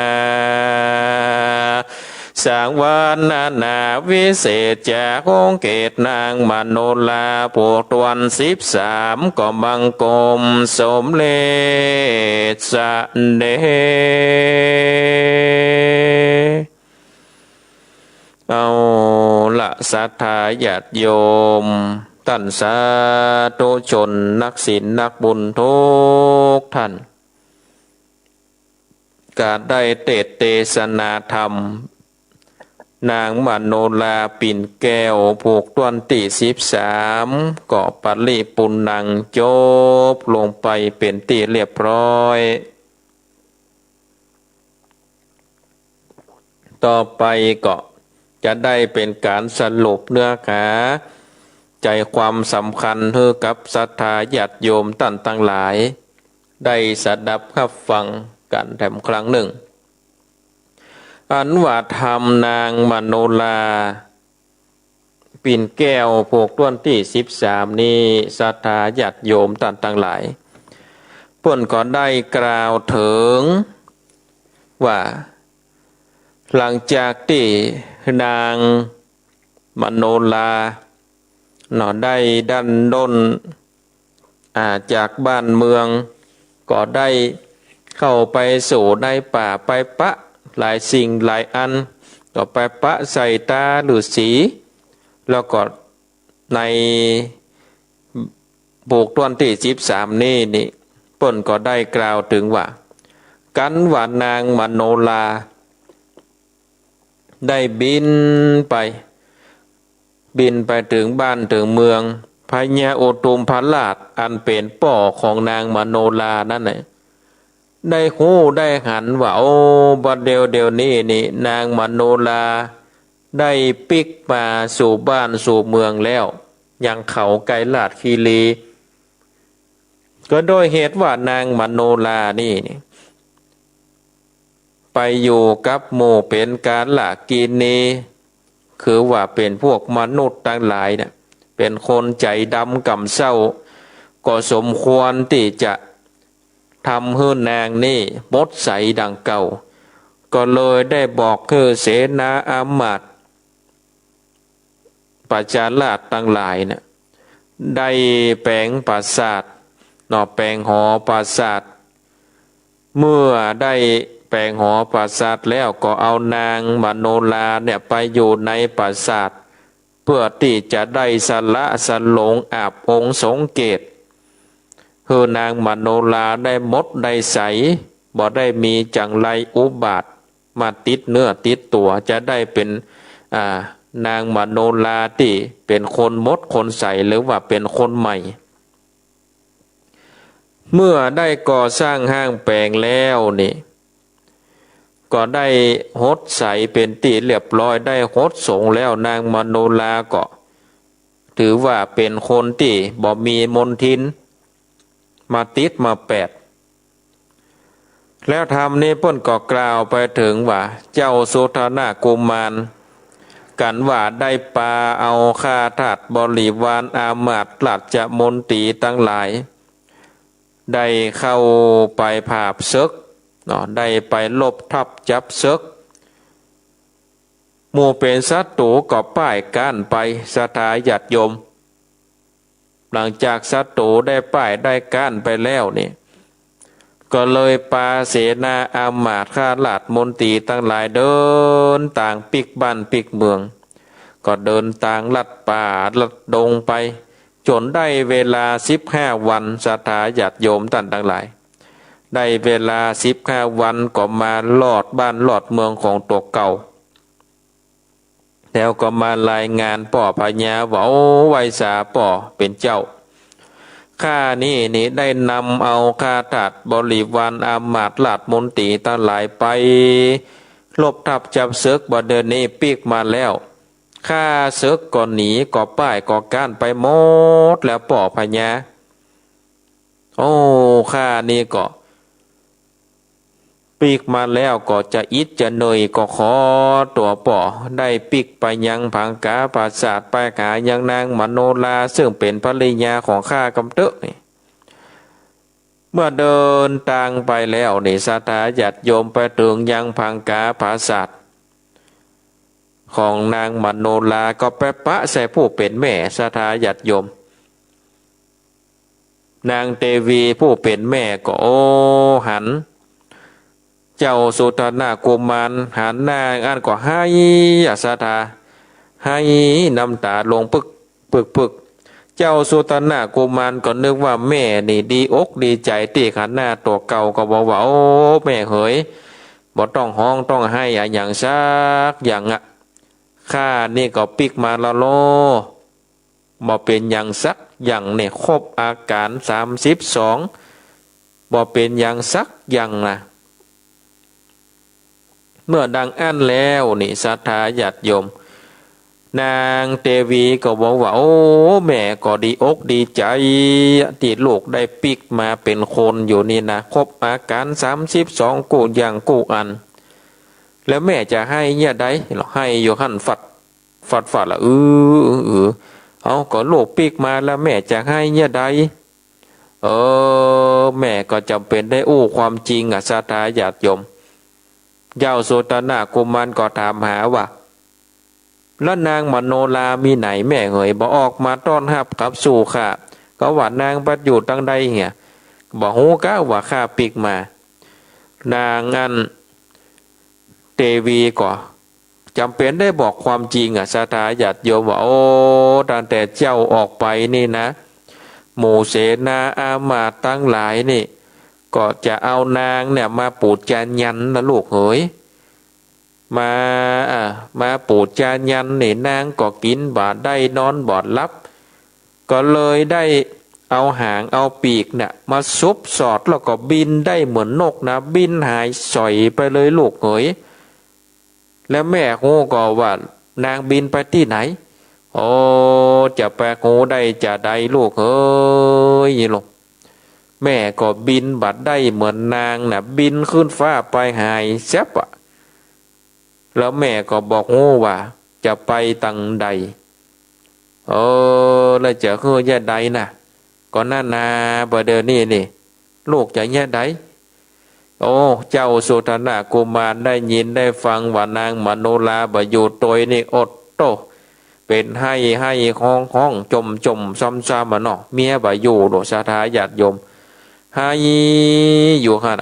สางวานนาวิเศษจากองเกตนางมโนลาพวกตวัน13ก็บังกรมสมเลสเดเอาละศรัทธาญาติโยมท่านสาธุชนนักศีลนักบุญทุกท่านการได้เทศนาธรรมนางมโนลาปิ่นแก้วผูกตวนที่13ก็ปริปุณังจบลงไปเป็นที่เรียบร้อยต่อไปก็จะได้เป็นการสรุปเนื้อหาใจความสำคัญให้กับศรัทธาญาติโยมท่านทั้งหลายได้สดับรับฟังกันแถมครั้งหนึ่งอันว่าธรรมนางมโนลาปิ่นแก้วพวกต้นที่13นี้ศรัทธาญาติโยมท่านทั้งหลายเพิ่นก็ได้กล่าวถึงว่าหลังจากที่นางมโนลาได้ดันด้นจากบ้านเมืองก็ได้เข้าไปสู่ในป่าไปปะหลายสิ่งหลายอันก็ไปปะใส่ตาฤาษีแล้วก็ในบุกต้นที่13นี่เปิ้นก็ได้กล่าวถึงว่ากันว่านางมโนลาได้บินไปถึงบ้านถึงเมืองพญาโอตุมพราชอันเป็นป่อของนางมโนลานั่นแหละได้หูได้หันว่าโอ้บัดเดียวนี้นี่นางมโนลาได้ปิกมาสู่บ้านสู่เมืองแล้วยังเขาไกลลาดคีรีก็โดยเหตุว่านางมโนลานี่ไปอยู่กับหมู่เป็นการละกินนี้คือว่าเป็นพวกมนุษย์ทั้งหลายเนี่ยเป็นคนใจดำกำเศร้าก็สมควรที่จะทำให้นางนี่บดใสดังเก่าก็เลยได้บอกคือเสนาอามาตย์ประชาราษฎร์ทั้งหลายเนี่ยได้แปลงปราสาทแปลงหอปราสาทเมื่อได้แปลงหอปราสาทแล้วก็เอานางมโนลาเนี่ยไปอยู่ในปราสาท เพื่อที่จะได้สละสลงอาบองค์สงเกตเฮือนางมโนราได้มดได้ใสบ่ได้มีจังไรอุบาทมาติดเนื้อติดตัวจะได้เป็นนางมโนราที่เป็นคนมดคนใสหรือว่าเป็นคนใหม่เมื่อได้ก่อสร้างห้างแปลงแล้วนี่ก็ได้หดใสเป็นตีเรียบร้อยได้หดสงแล้วนางมโนราก็ถือว่าเป็นคนที่บ่มีมนทินมาติดมาแปดแล้วธรรมนี้เพิ่นก็กล่าวไปถึงว่าเจ้าสุธนากุมารกันว่าได้ปาเอาข้าทาสบริวารอามาตย์ราชมนตรีทั้งหลายได้เข้าไปภาพซึกได้ไปลบทับจับซึกหมู่เป็นศัตรูก็ป้ายก้านไปสถาญาติโยมหลังจากศัตรูได้ป้ายได้ก้านไปแล้วนี่ก็เลยปาเสนาอามาตย์ข้าราชมนตรีทั้งหลายเดินต่างปิกบ้านปิกเมืองก็เดินต่างลัดป่าลัดดงไปจนได้เวลา15 วันสถาญาติโยมท่านทั้งหลายได้เวลา15 วันก็มาลอดบ้านลอดเมืองของตัวเก่าแล้วก็มารายงานป่อพญาว่าโอ้ไวสาป่อเป็นเจ้าข้านี่ได้นำเอาข้าทาสบริวารอามาตย์ราชมนตรีทั้งหลายไปลบทับจับศึกบ่เดินนี้ปีกมาแล้วข้าศึกก็หนีก็ป้ายก็ก้านไปหมดแล้วป่อพญาโอ้ข้านี่ก็ปีกมาแล้วก็จะอิจจะเหนื่อยก็ขอตัวป่อได้ปีกไปยังผังกาปราสาทไปหายังนางมโนราซึ่งเป็นภริยาของข้ากำเตอะนี่เมื่อเดินทางไปแล้วนี่สถาญาติโยมไปถึงยังผังกาปราสาทของนางมโนราก็ไปปะใส่ผู้เป็นแม่สถาญาติโยมนางเทวีผู้เป็นแม่ก็โอ้หันเจ้าสุธนากุมารหันหน้าอันก็ให้สถาให้น้ำตาลงปึกเจ้าสุธนากุมารก็นึกว่าแม่นี่ดีอกดีใจตีขันหน้าตัวเก่าก็บอกว่าโอ้แม่เอ๋ยบ่ต้องห้องต้องให้อย่างซักอย่างข้านี่ก็ปิกมาละโลบ่เป็นอย่างสักอย่างเนี่ยครบอาการ32บ่เป็นอย่างสักอย่างนะเมื่อดังอั้นแล้วนี่ศรัทธาญาติโยมนางเทวีก็บอกว่าโอ้แม่ก็ดีอกดีใจที่ลูกได้ปิกมาเป็นคนอยู่นี่นะครบอาการ32กูอย่างกูอันแล้วแม่จะให้เนี่ยได้ให้อยู่หันฝัดละเอาก็ลูกปิกมาแล้วแม่จะให้เนี่ยได้แม่ก็จำเป็นได้อู้ความจริงศรัทธาญาติโยมเจ้าโสตนากุมารก็ถามหาว่าแล้วนางมโนรามีไหนแม่เหยบอกออกมาต้อนรับกับสู่ค่ะก็ว่านางปัดอยู่ตั้งใดเหี้ยบอกฮู้ก้าว่าข้าปิกมานางอันเทวีก็จำเป็นได้บอกความจริงศรัทธาญาติโยมว่าโอ้ตั้งแต่เจ้าออกไปนี่นะหมู่เสนาอามาตย์ทั้งหลายนี่ก็จะเอานางเนี่ยมาปูดจานยันนะลูกเอ๋ยมาปูดจานยันนี่นางก็กินบาดได้นอนบอดลับก็เลยได้เอาหางเอาปีกเนี่ยมาซุบสอดแล้วก็บินได้เหมือนนกนะบินหายสอยไปเลยลูกเอ๋ยแล้วแม่งูก็ว่านางบินไปที่ไหนโอ้จะไปงูได้จะได้ลูกเอ๋ยลูกแม่ก็บินบัดได้เหมือนนางน่ะบินขึ้นฟ้าไปหายแซบแล้วแม่ก็บอกโอ้ว่าจะไปตังใดแล้วจะคือแย่ใดน่ะก็น่านาบ่เดินนี่ลูกจะแย่ใดโอ้เจ้าสุธนากุมารได้ยินได้ฟังว่านางมโนราบ่อยู่ตัวนี่อดโตเป็นให้ห้องจมซ้ำๆเนาะเมียบ่อยู่โดสถาญาติโยมให้อยู่ฮะ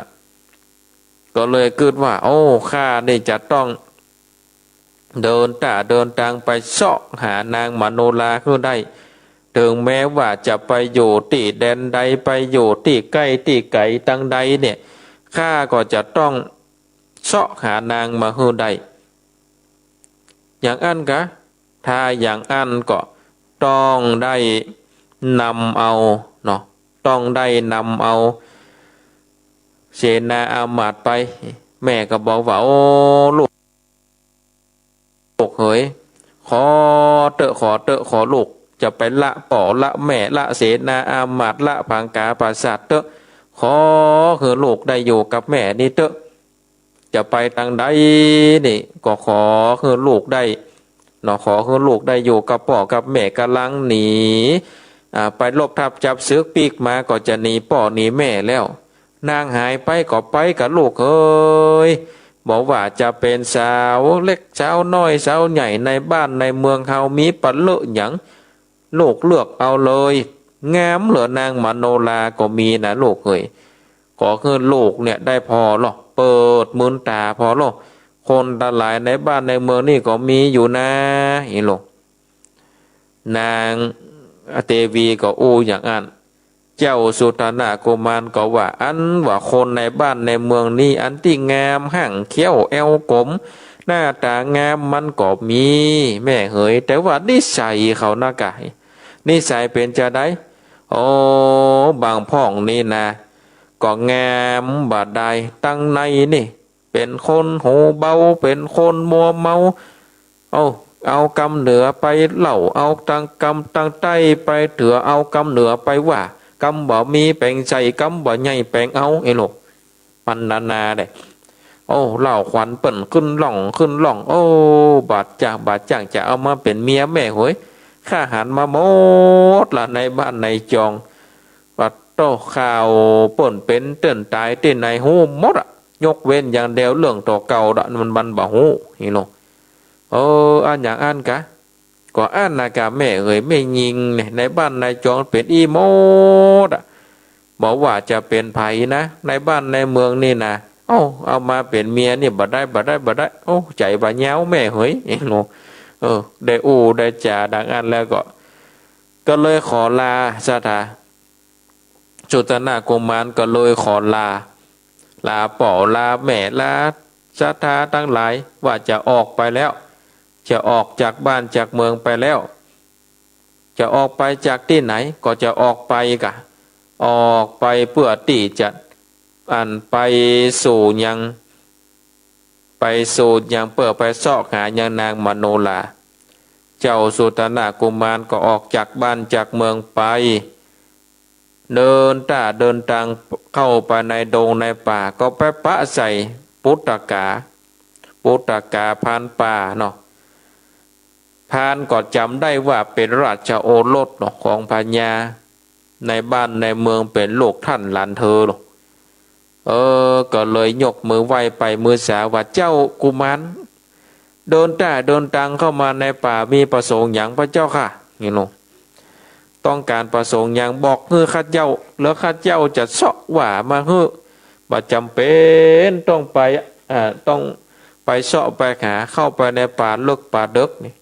ก็เลยคิดว่าโอ้ข้านี่จะต้อง เดินเดินทางไปเสาะหานางมโนราคือได้ถึงแม้ว่าจะไปอยู่ที่แดนใดไปอยู่ที่ใกล้ที่ไกลตั้งใดเนี่ยข้าก็จะต้องเสาะหานางมาคือได้อย่างอันกะถ้าอย่างอันก็ต้องได้นำเอาเนาะต้องได้นำเอาเสนาอามาตย์ไปแม่ก็บอกว่าโอ้ลูกเฮ้ยขอขอลูกจะไปละป่อละแม่ละเสนาอามาตย์ละพังกาปราสาทเตอะขอคือลูกได้อยู่กับแม่นี่เตอะจะไปทางใดนี่ก็ขอคือลูกได้เนาะขอคือลูกได้อยู่กับป่อกับแม่กำลังหนีไปลบทับจับเสือปีกมาก็จะหนีป่อหนีแม่แล้วนางหายไปก็ไปกับลูกเอ้ยบอกว่าจะเป็นสาวเล็กสาวน้อยสาวใหญ่ในบ้านในเมืองเฮามีปันเลอะหยังลูกเลือกเอาเลยงามเหลือนางมโนราก็มีนะลูกเอ้ยขอคือลูกเนี่ยได้พอหรอกเปิดมืนตาพอหรอกคนตาหลายในบ้านในเมืองนี่ก็มีอยู่นะอีหลกนางเทวีก็อู้อย่างอันเจ้าสุตนากุมารก็ว่าอันว่าคนในบ้านในเมืองนี้อันที่งามห่างเขี้ยวแอวกลมหน้าตางามมันก็มีแม่เหยแต่ว่านิสัยเขาหน้ากายนิสัยเป็นจะได้โอ้บางพ่องนี่นะก็งามบาดใดตั้งในนี่เป็นคนหูเบาเป็นคนมัวเมาเอากำเหนือไปเหล่าเอาตังกำตังใต้ไปเถือเอากำเหนือไปว่ากำบ่มีแปลงใจกำบ่ใหญ่แปลงเอาไอ้ลูกมันนาเด้โอ้เหล่าขวัญเปิ่นขึ้นหล่องโอ้บาดจ่างจะเอามาเป็นเมียแม่หวยข้าหันมาหมดละในบ้านในจองบัดโตข่าวป่นเป็นเตือนตายที่ในหูหมดอะยกเว้นอย่างเดียวเรื่องตัวเก่าดะมันบ่หูนี่ลูกอันอย่างอันกะก็อันนากาแม่เอ๋ยไม่ยิงเนี่ยในบ้านในจองเป็นอีโมดอ่ะบอกว่าจะเป็นไผนะในบ้านในเมืองนี่นะเอามาเป็นเมียนี่บ่ได้ใจบ่เย้าแม่เฮ้ยเองโง่ได้ได้จ่าดังอันแล้วก็เลยขอลาสถาจุตนากุมารก็เลยขอลาป่อลาแม่ลาสถาทั้งหลายว่าจะออกไปแล้วจะออกจากบ้านจากเมืองไปแล้วจะออกไปจากที่ไหนก็จะออกไปกะออกไปเพื่อที่จะไปสู่ยังเพื่อไปซอกหายังนางมโนราเจ้าสุตนากุมารก็ออกจากบ้านจากเมืองไปเดินทางเข้าไปในดงในป่าก็ไปปะใส่ปุตตกาพานป่าเนาะพานก็จำได้ว่าเป็นราชโอรสของพญาในบ้านในเมืองเป็นลูกท่านหลานเธอก็เลยยกมือไหว้ไปมือสาว่าเจ้ากุมารเดินทางเข้ามาในป่ามีประสงค์อย่างพระเจ้าค่ะนี่ลงต้องการประสงค์อย่างบอกข้าเจ้าแล้วข้าเจ้าจะเสาะว่ามาบ่จำเป็นต้องไปเสาะไปหาเข้าไปในป่าลึกป่าดึกนี่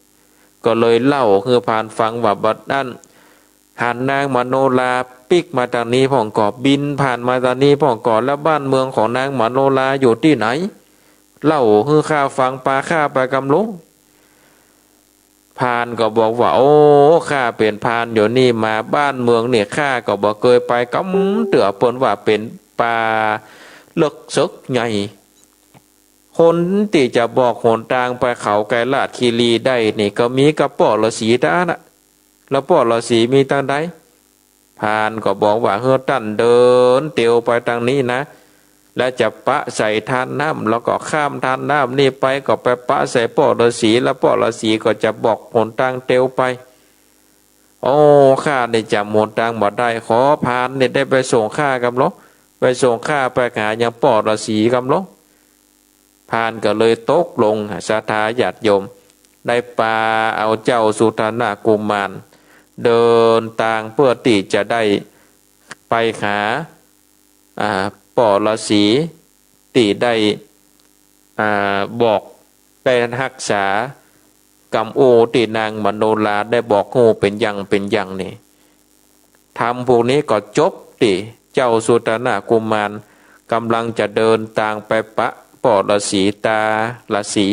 ก็เลยเล่าผ่านฟังว่าบัดนั้นหันนางมโนราปิกมาทางนี้พ่องก่อบินผ่านมาทางนี้พ่องก่อแล้วบ้านเมืองของนางมโนราอยู่ที่ไหนเล่าข้าฟังปลาข้าไปกำลุงพานก็บอกว่าข้าเป็นพานอยู่นี่มาบ้านเมืองเนี่ยข้าก็บอกเคยไปกำเตือเปิ้นว่าเป็นป่าเลิกซึกใหญ่คนที่จะบอกหนทางไปเขาไกลลาดคีรีได้นี่ก็มีกระป๋อฤาษีด้านะแล้วป๋อฤาษีมีทางใดพานก็บอกว่าตั้นเดินเตียวไปทางนี้นะแล้วจะปะใส่ทานน้ำแล้วก็ข้ามทานน้ำนี่ไปก็ไปปะใส่ป๋อฤาษีแล้วป๋อฤาษีก็จะบอกหนทางเตียวไปข้าได้จำหนทางบ่ได้ขอพานเนี่ยได้ไปส่งข้ากำลงไปส่งข้าไปหาอย่างป๋อฤาษีกำลงพานก็เลยตกลงศรัทธาญาติโยมได้ปาเอาเจ้าสุตนากุมารเดินทางเพื่อที่จะได้ไปหาป่อฤาษีที่ได้บอกได้รักษา กำโอที่นางมโนลาได้บอกโง่เป็นอย่างนี่ทำพวกนี้ก็จบติเจ้าสุตนากุมารกำลังจะเดินทางไปปะปอฤาษีตาฤาษี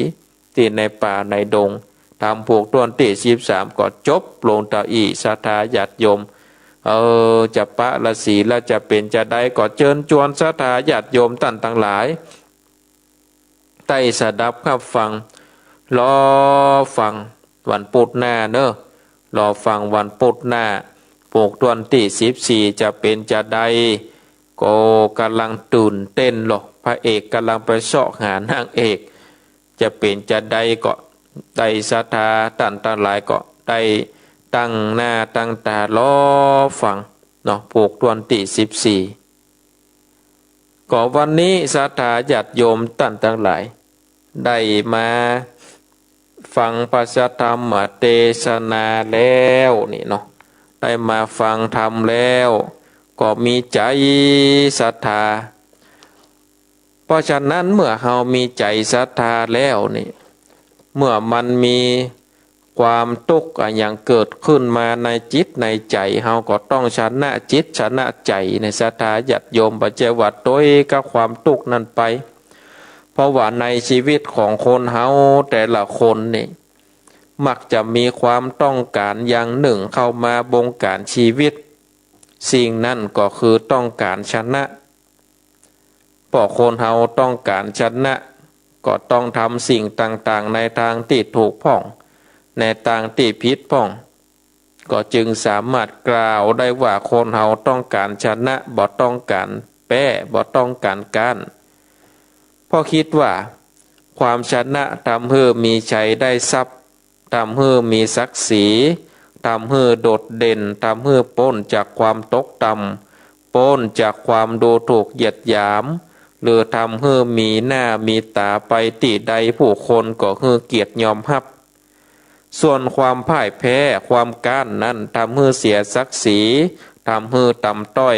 ที่ในป่าในดงทำพวกต้นที่13ก็จบลงตาอีศรัทธาญาติโยมจะปะฤาษีแล้วจะเป็นจะได้ก็เชิญชวนศรัทธาญาติโยมท่านทั้งหลายใต้สดับขับฟังรอฟังวันพุธหน้าเนอะรอฟังวันพุธหน้าพวกต้นที่14จะเป็นจะได้ก็กำลังตื่นเต้นหรอกพระเอกกำลังไปเสาะหานางเอกจะเป็นจะได้ก็ได้ศรัทธาท่านทั้งหลายก็ได้ตั้งหน้าตั้งตารอฟังเนาะพวกต้นที่14ก็วันนี้ศรัทธาญาติโยมท่านทั้งหลายได้มาฟังพระธรรมเทศนาแล้วนี่เนาะได้มาฟังธรรมแล้วก็มีใจศรัทธาเพราะฉะนั้นเมื่อเรามีใจศรัทธาแล้วนี่เมื่อมันมีความทุกข์อย่างเกิดขึ้นมาในจิตในใจเราก็ต้องชนะจิตชนะใจในศรัทธาญาติโยมปฏิบัติโดยกับความทุกข์นั้นไปเพราะว่าในชีวิตของคนเฮาแต่ละคนนี่มักจะมีความต้องการอย่างหนึ่งเข้ามาบงการชีวิตสิ่งนั้นก็คือต้องการชนะพอคนเฮาต้องการชนะก็ต้องทำสิ่งต่างๆในทางที่ถูกพ้องในทางที่ผิดพ้องก็จึงสามารถกล่าวได้ว่าคนเฮาต้องการชนะบ่ต้องการแพ้บ่ต้องการการเพราะคิดว่าความชนะทำให้มีชัยได้ทรัพย์ทำให้มีศักดิ์ศรีทำให้โดดเด่นทำให้พ้นจากความตกต่ำพ้นจากความดูถูกเหยียดหยามหรือทำให้มีหน้ามีตาไปที่ใดผู้คนก็ให้เกียรติยอมรับส่วนความพ่ายแพ้ความก้านนั้นทำให้เสียศักดิ์ศรีทำให้ต่ำต้อย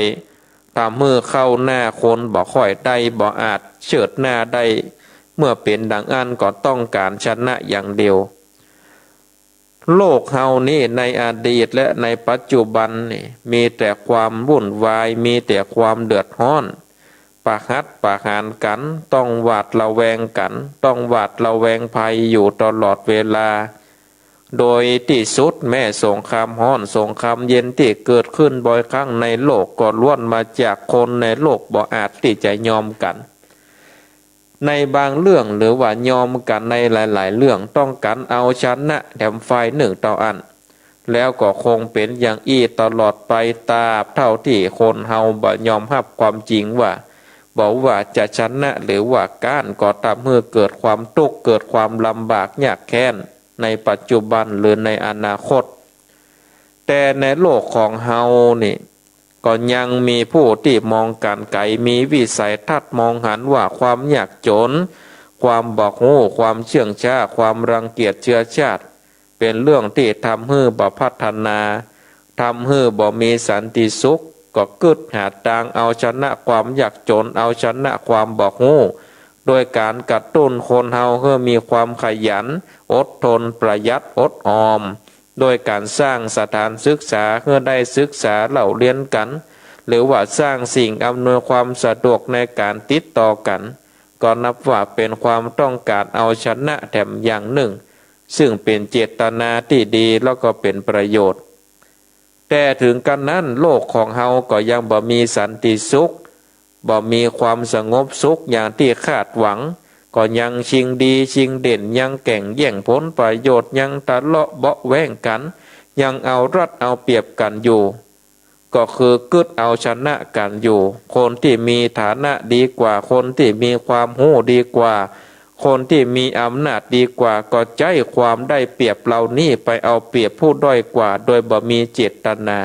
ทำให้เข้าหน้าคนบ่ค่อยได้บ่อาจเฉิดหน้าได้เมื่อเป็นดังอันก็ต้องการชนะอย่างเดียวโลกเฮานี่ในอดีตและในปัจจุบันนี่มีแต่ความวุ่นวายมีแต่ความเดือดร้อนปะหัดปะหารกันต้องหวาดระแวงกันต้องหวาดระแวงภัยอยู่ตลอดเวลาโดยที่สุดแม่สงครามร้อนสงครามเย็นที่เกิดขึ้นบ่อยครั้งในโลกก็ล้วนมาจากคนในโลกบ่อาจที่จะยอมกันในบางเรื่องหรือว่ายอมกันในหลายๆเรื่องต้องการเอาชนะแถมฝ่ายหนึ่งต่ออันแล้วก็คงเป็นอย่างอี้ตลอดไปตราบเท่าที่คนเฮาบ่ยอมรับความจริงว่าบอกว่าจะชนะหรือว่าก้านก็ทำให้เกิดความทุกข์เกิดความลำบากยากแค้นในปัจจุบันหรือในอนาคตแต่ในโลกของเฮานี่ก็ยังมีผู้ที่มองการไกลมีวิสัยทัศน์มองหันว่าความยากจนความบอกโง่ความเชื่องช้าความรังเกียจเชื้อชาติเป็นเรื่องที่ทำให้บ่พัฒนาทำให้บ่มีสันติสุขก็กึดหาทางเอาชนะความยากจนเอาชนะความบอกโง่โดยการกระตุ้นคนเฮาให้มีความขยันอดทนประหยัดอดออมโดยการสร้างสถานศึกษาเพื่อได้ศึกษาเล่าเรียนกันหรือว่าสร้างสิ่งอำนวยความสะดวกในการติดต่อกันก็นับว่าเป็นความต้องการเอาชนะแถมอย่างหนึ่งซึ่งเป็นเจตนาที่ดีแล้วก็เป็นประโยชน์แต่ถึงกันนั้นโลกของเฮาก็ยังบ่มีสันติสุขบ่มีความสงบสุขอย่างที่คาดหวังก็ยังชิงดีชิงเด่นยังแก่งแย่งผลประโยชน์ยังทะเลาะเบาะแว้งกันยังเอารัดเอาเปรียบกันอยู่ก็คือกึดเอาชนะกันอยู่คนที่มีฐานะดีกว่าคนที่มีความรู้ดีกว่าคนที่มีอำนาจดีกว่าก็ใจความได้เปรียบเหล่านี้ไปเอาเปรียบผู้ด้อยกว่าโดยบ่มีเจตนา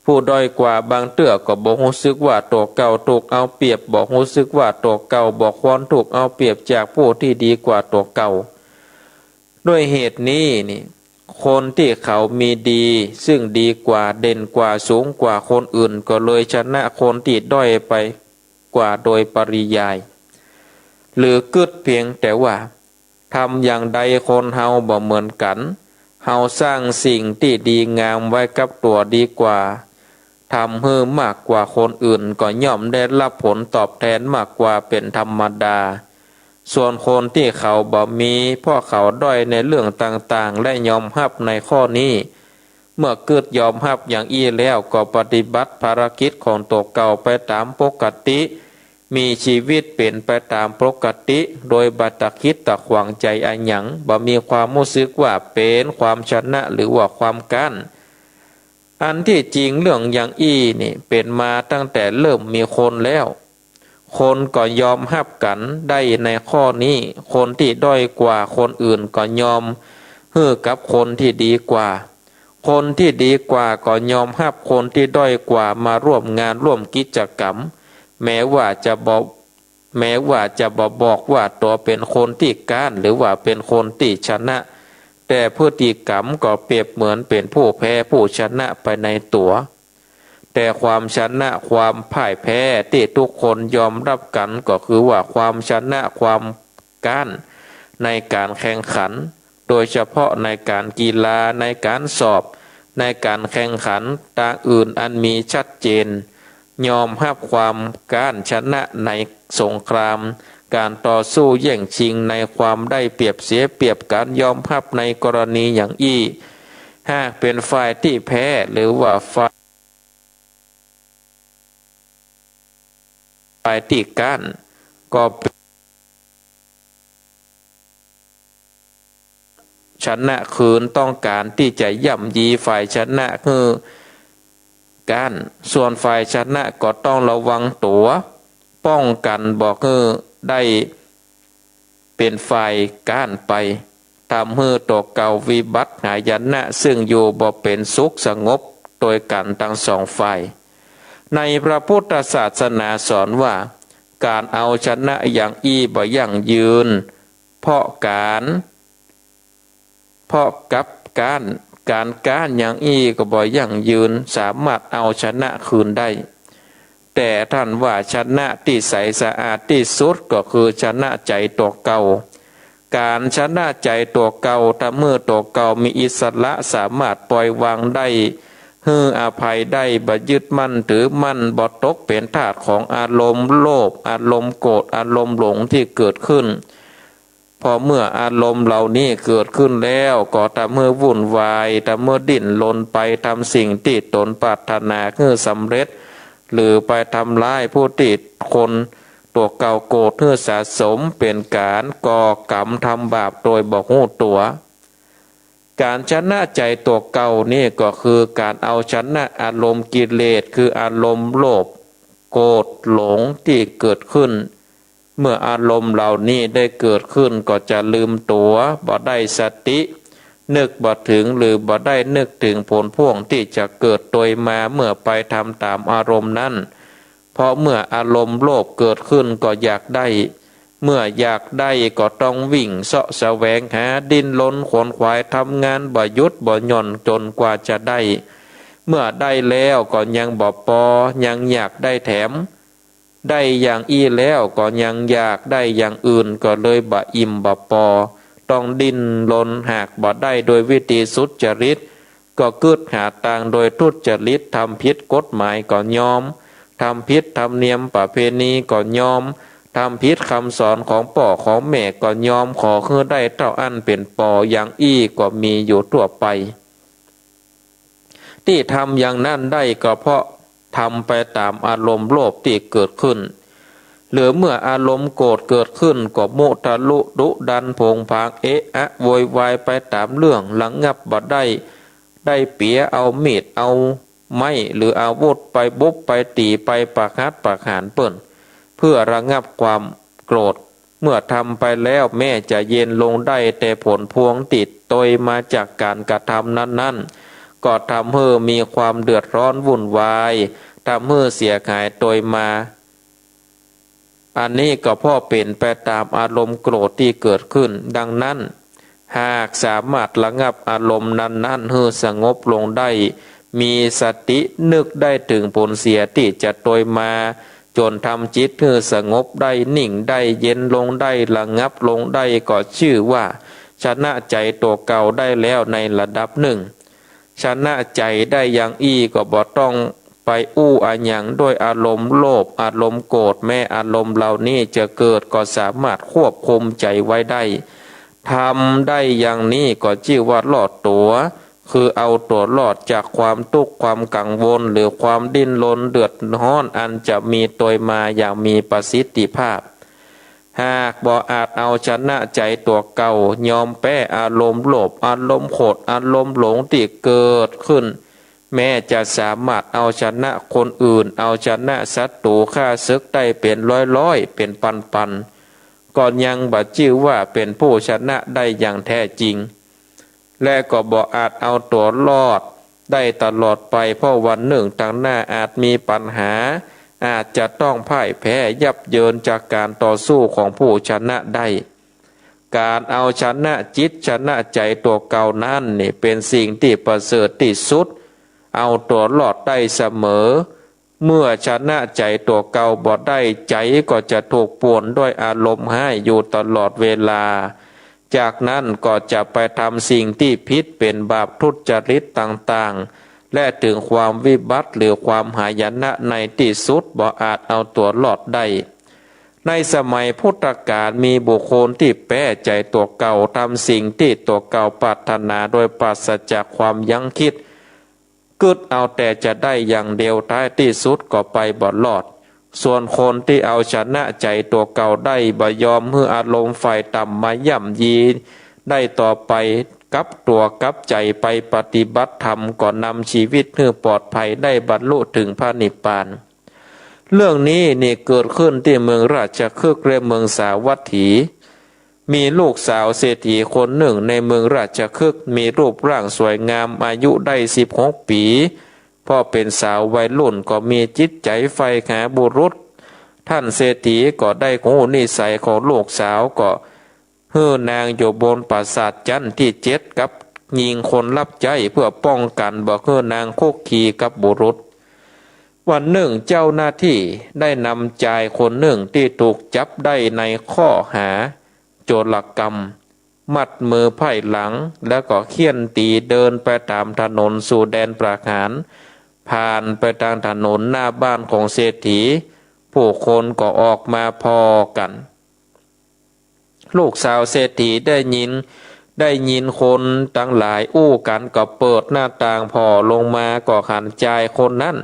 ผู้ด้อยกว่าบางเตื้อก็บอกรู้สึกว่าตัวเก่าถูกเอาเปรียบบอกรู้สึกว่าตัวเก่าบอกควรถูกเอาเปรียบจากผู้ที่ดีกว่าตัวเก่าด้วยเหตุนี้นี่คนที่เขามีดีซึ่งดีกว่าเด่นกว่าสูงกว่าคนอื่นก็เลยชนะคนที่ด้อยไปกว่าโดยปริยายหรือกึดเพียงแต่ว่า ทำอย่างใดคนเฮาบ่เหมือนกันเฮาสร้างสิ่งที่ดีงามไว้กับตัวดีกว่าทำให้มากกว่าคนอื่นก็ย่อมได้รับผลตอบแทนมากกว่าเป็นธรรมดาส่วนคนที่เขาบ่มีเพราะเขาด้อยในเรื่องต่างๆและยอมรับในข้อนี้เมื่อเกิดยอมรับอย่างอี้แล้วก็ปฏิบัติภารกิจของตัวเก่าไปตามปกติมีชีวิตเป็นไปตามปกติโดยบัตรคิดตะขวางใจอันหยังบ่มีความรู้สึกว่าเป็นความชนะหรือว่าความกั้นอันที่จริงเรื่องอย่างอี้นี่เป็นมาตั้งแต่เริ่มมีคนแล้วคนก็ยอมรับกันได้ในข้อนี้คนที่ด้อยกว่าคนอื่นก็ยอมฮือกับคนที่ดีกว่าคนที่ดีกว่าก็ยอมรับคนที่ด้อยกว่ามาร่วมงานร่วมกิจกรรมแม้ว่าจะบอกว่าตัวเป็นคนที่ก้านหรือว่าเป็นคนที่ชนะแต่พฤติกรรมก็เปรียบเหมือนเป็นผู้แพ้ผู้ชนะไปในตัวแต่ความชนะความพ่ายแพ้ที่ทุกคนยอมรับกันก็คือว่าความชนะความก้านในการแข่งขันโดยเฉพาะในการกีฬาในการสอบในการแข่งขันต่างอื่นอันมีชัดเจนยอมรับความการชนะในสงครามการต่อสู้แย่งชิงในความได้เปรียบเสียเปรียบการยอมรับในกรณีอย่างอี้หากเป็นฝ่ายที่แพ้หรือว่าฝ่ายที่ก้านก็ชนะคืนต้องการที่จะย่ำยีฝ่ายชนะคือการส่วนฝ่ายชนะก็ต้องระวังตัวป้องกันบอกคือได้เป็นฝ่ายก้านไปทำให้ตัวเก่าวิบัติหายนะซึ่งอยู่บ่เป็นสุขสงบโดยกันทั้งสองฝ่ายในพระพุทธศาสนาสอนว่าการเอาชนะอย่างอี้บ่ยั่งยืนเพราะกับการอย่างอี้ก็บ่ยั่งยืนสามารถเอาชนะคืนได้แต่ท่านว่าชนะที่ใสสะอาดที่สุดก็คือชนะใจตัวเก่าการชนะใจตัวเก่าถ้าเมื่อตัวเก่ามีอิสระสามารถปล่อยวางได้ฮืออภัยได้บ่ยึดมั่นถือมั่นบ่ตกเป็นทาสของอารมณ์โลภอารมณ์โกรธอารมณ์หลงที่เกิดขึ้นพอเมื่ออารมณ์เหล่านี้เกิดขึ้นแล้วก็ทำให้วุ่นวายทำให้ดิ้นรนไปทำสิ่งที่ตนปรารถนาคือสำเร็จหรือไปทำร้ายผู้ติดคนตัวเก่าโกรธเพื่อสะสมเป็นการก่อกรรมทำบาปโดยบอกหูตัวการชนะใจตัวเก่านี่ก็คือการเอาชนะอารมณ์กิเลสคืออารมณ์โลภโกรธหลงที่เกิดขึ้นเมื่ออารมณ์เหล่านี้ได้เกิดขึ้นก็จะลืมตัวบ่ได้สตินึกบ่ถึงหรือบ่ได้นึกถึงผลพวงที่จะเกิดโดยมาเมื่อไปทำตามอารมณ์นั้นเพราะเมื่ออารมณ์โลภเกิดขึ้นก็อยากได้เมื่ออยากได้ก็ต้องวิ่งเสาะแสวงหาดิ้นรนขวนขวายทำงานบ่หยุดบ่หย่อนจนกว่าจะได้เมื่อได้แล้วก็ยังบ่พอยังอยากได้แถมได้อย่างอี้แล้วก็ยังอยากได้อย่างอื่นก็เลยบ่อิ่มบ่พอต้องดิ้นรนหากบ่ได้โดยวิธีสุจริตก็กึดหาทางโดยทุจริตทำผิดกฎหมายก็ยอมทำผิดธรรมเนียมประเพณีก็ยอมทำผิดคำสอนของพ่อของแม่ก็ยอมขอคือได้เท่าอันเป็นปออย่างอี้ก็มีอยู่ทั่วไปที่ทำอย่างนั้นได้ก็เพราะทำไปตามอารมณ์โลภที่เกิดขึ้นหรือเมื่ออารมณ์โกรธเกิดขึ้นก็โมทะลุดุดันโผงผางอะโวยวายไปตามเรื่องหลังงับบ่ได้เปียเอามีดเอาไม้หรืออาวุธไปบุบไปตีไปประคัดประหารเปิ้นเพื่อระงับความโกรธเมื่อทำไปแล้วแม่จะเย็นลงได้แต่ผลพวงติดโดยมาจากการกระทำนั้นๆก็ทำให้มีความเดือดร้อนวุ่นวายทำให้เสียหายโดยมาอันนี้ก็เพราะเป็นไปตามอารมณ์โกรธที่เกิดขึ้นดังนั้นหากสามารถระงับอารมณ์นั้นๆให้สงบลงได้มีสตินึกได้ถึงผลเสียที่จะโดยมาจ จนทำจิตให้สงบได้นิ่งได้เย็นลงได้ระงับลงได้ก็ชื่อว่าชนะใจตัวเก่าได้แล้วในระดับหนึ่งชนะใจได้อย่างก็บ่ต้องไปอาหยังด้วยอารมณ์โลภอารมณ์โกรธแม้อารมณ์เหล่านี้จะเกิดก็สามารถควบคุมใจไว้ได้ทำได้อย่างนี้ก็ชื่อว่ารอดตัวคือเอาตัวรอดจากความทุกข์ความกังวลหรือความดิ้นรนเดือดร้อนอันจะมีตัวมาอย่างมีประสิทธิภาพหากบ่อาจเอาชนะใจตัวเก่ายอมแพ้อารมณ์โลภอารมณ์โกรธอารมณ์หลงที่เกิดขึ้นแม้จะสามารถเอาชนะคนอื่นเอาชนะศัตรูฆ่าศึกได้เป็นร้อยๆเป็นพันๆก่อนยังบ่ชื่อว่าเป็นผู้ชนะได้อย่างแท้จริงและก็บ่อาจเอาตัวรอดได้ตลอดไปเพราะวันหนึ่งทางหน้าอาจมีปัญหาอาจจะต้องพ่ายแพ้ยับเยินจากการต่อสู้ของผู้ชนะได้การเอาชนะจิตชนะใจตัวเก่านั้นนี่เป็นสิ่งที่ประเสริฐที่สุดเอาตัวรอดได้เสมอเมื่อชนะใจตัวเก่าบ่ได้ใจก็จะถูกป่วนด้วยอารมณ์ให้อยู่ตลอดเวลาจากนั้นก็จะไปทำสิ่งที่ผิดเป็นบาปทุจริตต่างๆและถึงความวิบัติหรือความหายนะในที่สุดบ่อาจเอาตัวรอดได้ในสมัยพุทธกาลมีบุคคลที่แพ้ใจตัวเก่าทำสิ่งที่ตัวเก่าปรารถนาโดยปราศจากความยั้งคิดกึดเอาแต่จะได้อย่างเดียวท้ายที่สุดก็ไปบ่รอดส่วนคนที่เอาชนะใจตัวเก่าได้บ่ยอมให้อารมณ์ฝ่ายต่ำมาย่ำยีได้ต่อไปกับตัวกับใจไปปฏิบัติธรรมก่อนนำชีวิตให้ปลอดภัยได้บรรลุถึงพระนิพพานเรื่องนี้นี่เกิดขึ้นที่เมืองราชคฤห์และเมืองสาวัตถีมีลูกสาวเศรษฐีคนหนึ่งในเมืองราชคฤห์มีรูปร่างสวยงามอายุได้16 ปีพ่อเป็นสาววัยรุ่นก็มีจิตใจใฝ่หาบุรุษท่านเศรษฐีก็ได้หูนิสัยของลูกสาวก็เฮือนางอยู่บนปราสาทจันทร์ที่7กับยิงคนรับใจเพื่อป้องกันบ่เฮือนางคุกคีกับบุรุษวันหนึ่งเจ้าหน้าที่ได้นำชายคนหนึ่งที่ถูกจับได้ในข้อหาโจรกรรมมัดมือไพ่หลังแล้วก็เฆี่ยนตีเดินไปตามถนนสู่แดนประหารผ่านไปทางถนนหน้าบ้านของเศรษฐีผู้คนก็ออกมาพอกันลูกสาวเศรษฐีได้ยินคนตั้งหลายกันก็เปิดหน้าต่างพอลงมาก็หันใจคนนั้น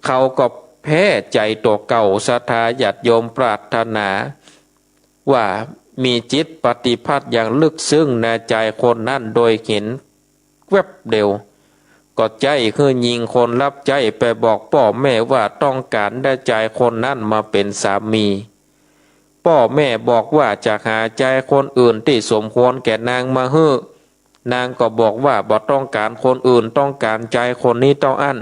เขาก็แพ้ใจตัวเก่าศรัทธาญาติโยมปรารถนาว่ามีจิตปฏิภาณอย่างลึกซึ้งในใจคนนั้นโดยเห็นแวบเดียวก็ใจคือยิงคนรับใจไปบอกพ่อแม่ว่าต้องการได้ใจคนนั้นมาเป็นสามีพ่อแม่บอกว่าจะหาใจคนอื่นที่สมควรแก่นางมาฮื้อนางก็บอกว่าบ่ต้องการคนอื่นต้องการใจคนนี้ต้องอั้น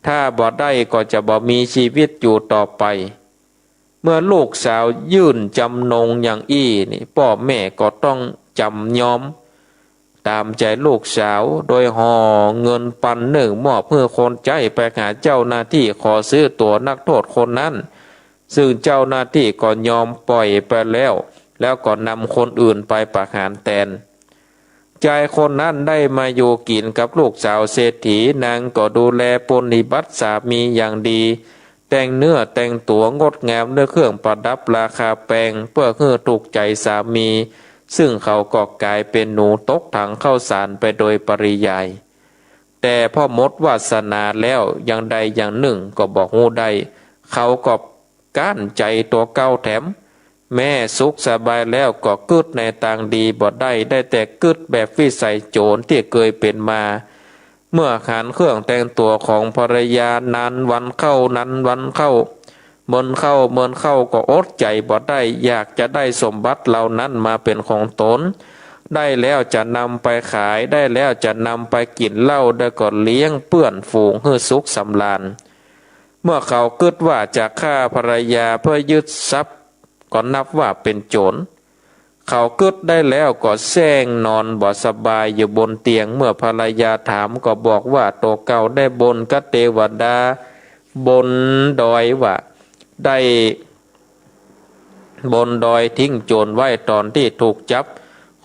ถ้าบ่ได้ก็จะบ่มีชีวิตอยู่ต่อไปเมื่อลูกสาวยื่นจำนงอย่างนี่พ่อแม่ก็ต้องจำยอมตามใจลูกสาวโดยห่อเงิน1,000มอบเพื่อคนใจไปหาเจ้าหน้าที่ขอซื้อตัวนักโทษคนนั้นซึ่งเจ้าหน้าที่ก็ยอมปล่อยไปแล้วก็นำคนอื่นไปประหารแทนชายคนนั้นได้มาอยู่กินกับลูกสาวเศรษฐีนางก็ดูแลปฏิบัติสามีอย่างดีแต่งเนื้อแต่งตัวงดงามด้วยเครื่องประดับราคาแพงเพื่อให้ถูกใจสามีซึ่งเขาก็กลายเป็นหนูตกถังข้าวสารไปโดยปริยายแต่พ่อมดวาสนาแล้วอย่างใดอย่างหนึ่งก็บอกหูได้เขาก็ก้านใจตัวเก่าแถมแม่สุขสบายแล้วก็กึดในทางดีบ่ได้แต่กึดแบบวิสัยโจรที่เคยเป็นมาเมื่อขานเครื่องแต่งตัวของภรรยานานวันเข้ามนเข้าก็อดใจบ่ได้อยากจะได้สมบัติเหล่านั้นมาเป็นของตนได้แล้วจะนำไปขายได้แล้วจะนำไปกินเหล้าได้ก็เลี้ยงเปื้อนฝูงให้สุขสำราญเมื่อเขาคิดว่าจะฆ่าภรรยาเพื่อยึดทรัพย์ก็นับว่าเป็นโจรเขากึดได้แล้วก็แซงนอนบ่สบายอยู่บนเตียงเมื่อภรรยาถามก็บอกว่าตัวเก่าได้บนกับเทวดา บนดอยว่าได้บนดอยทิ้งโจรไว้ตอนที่ถูกจับ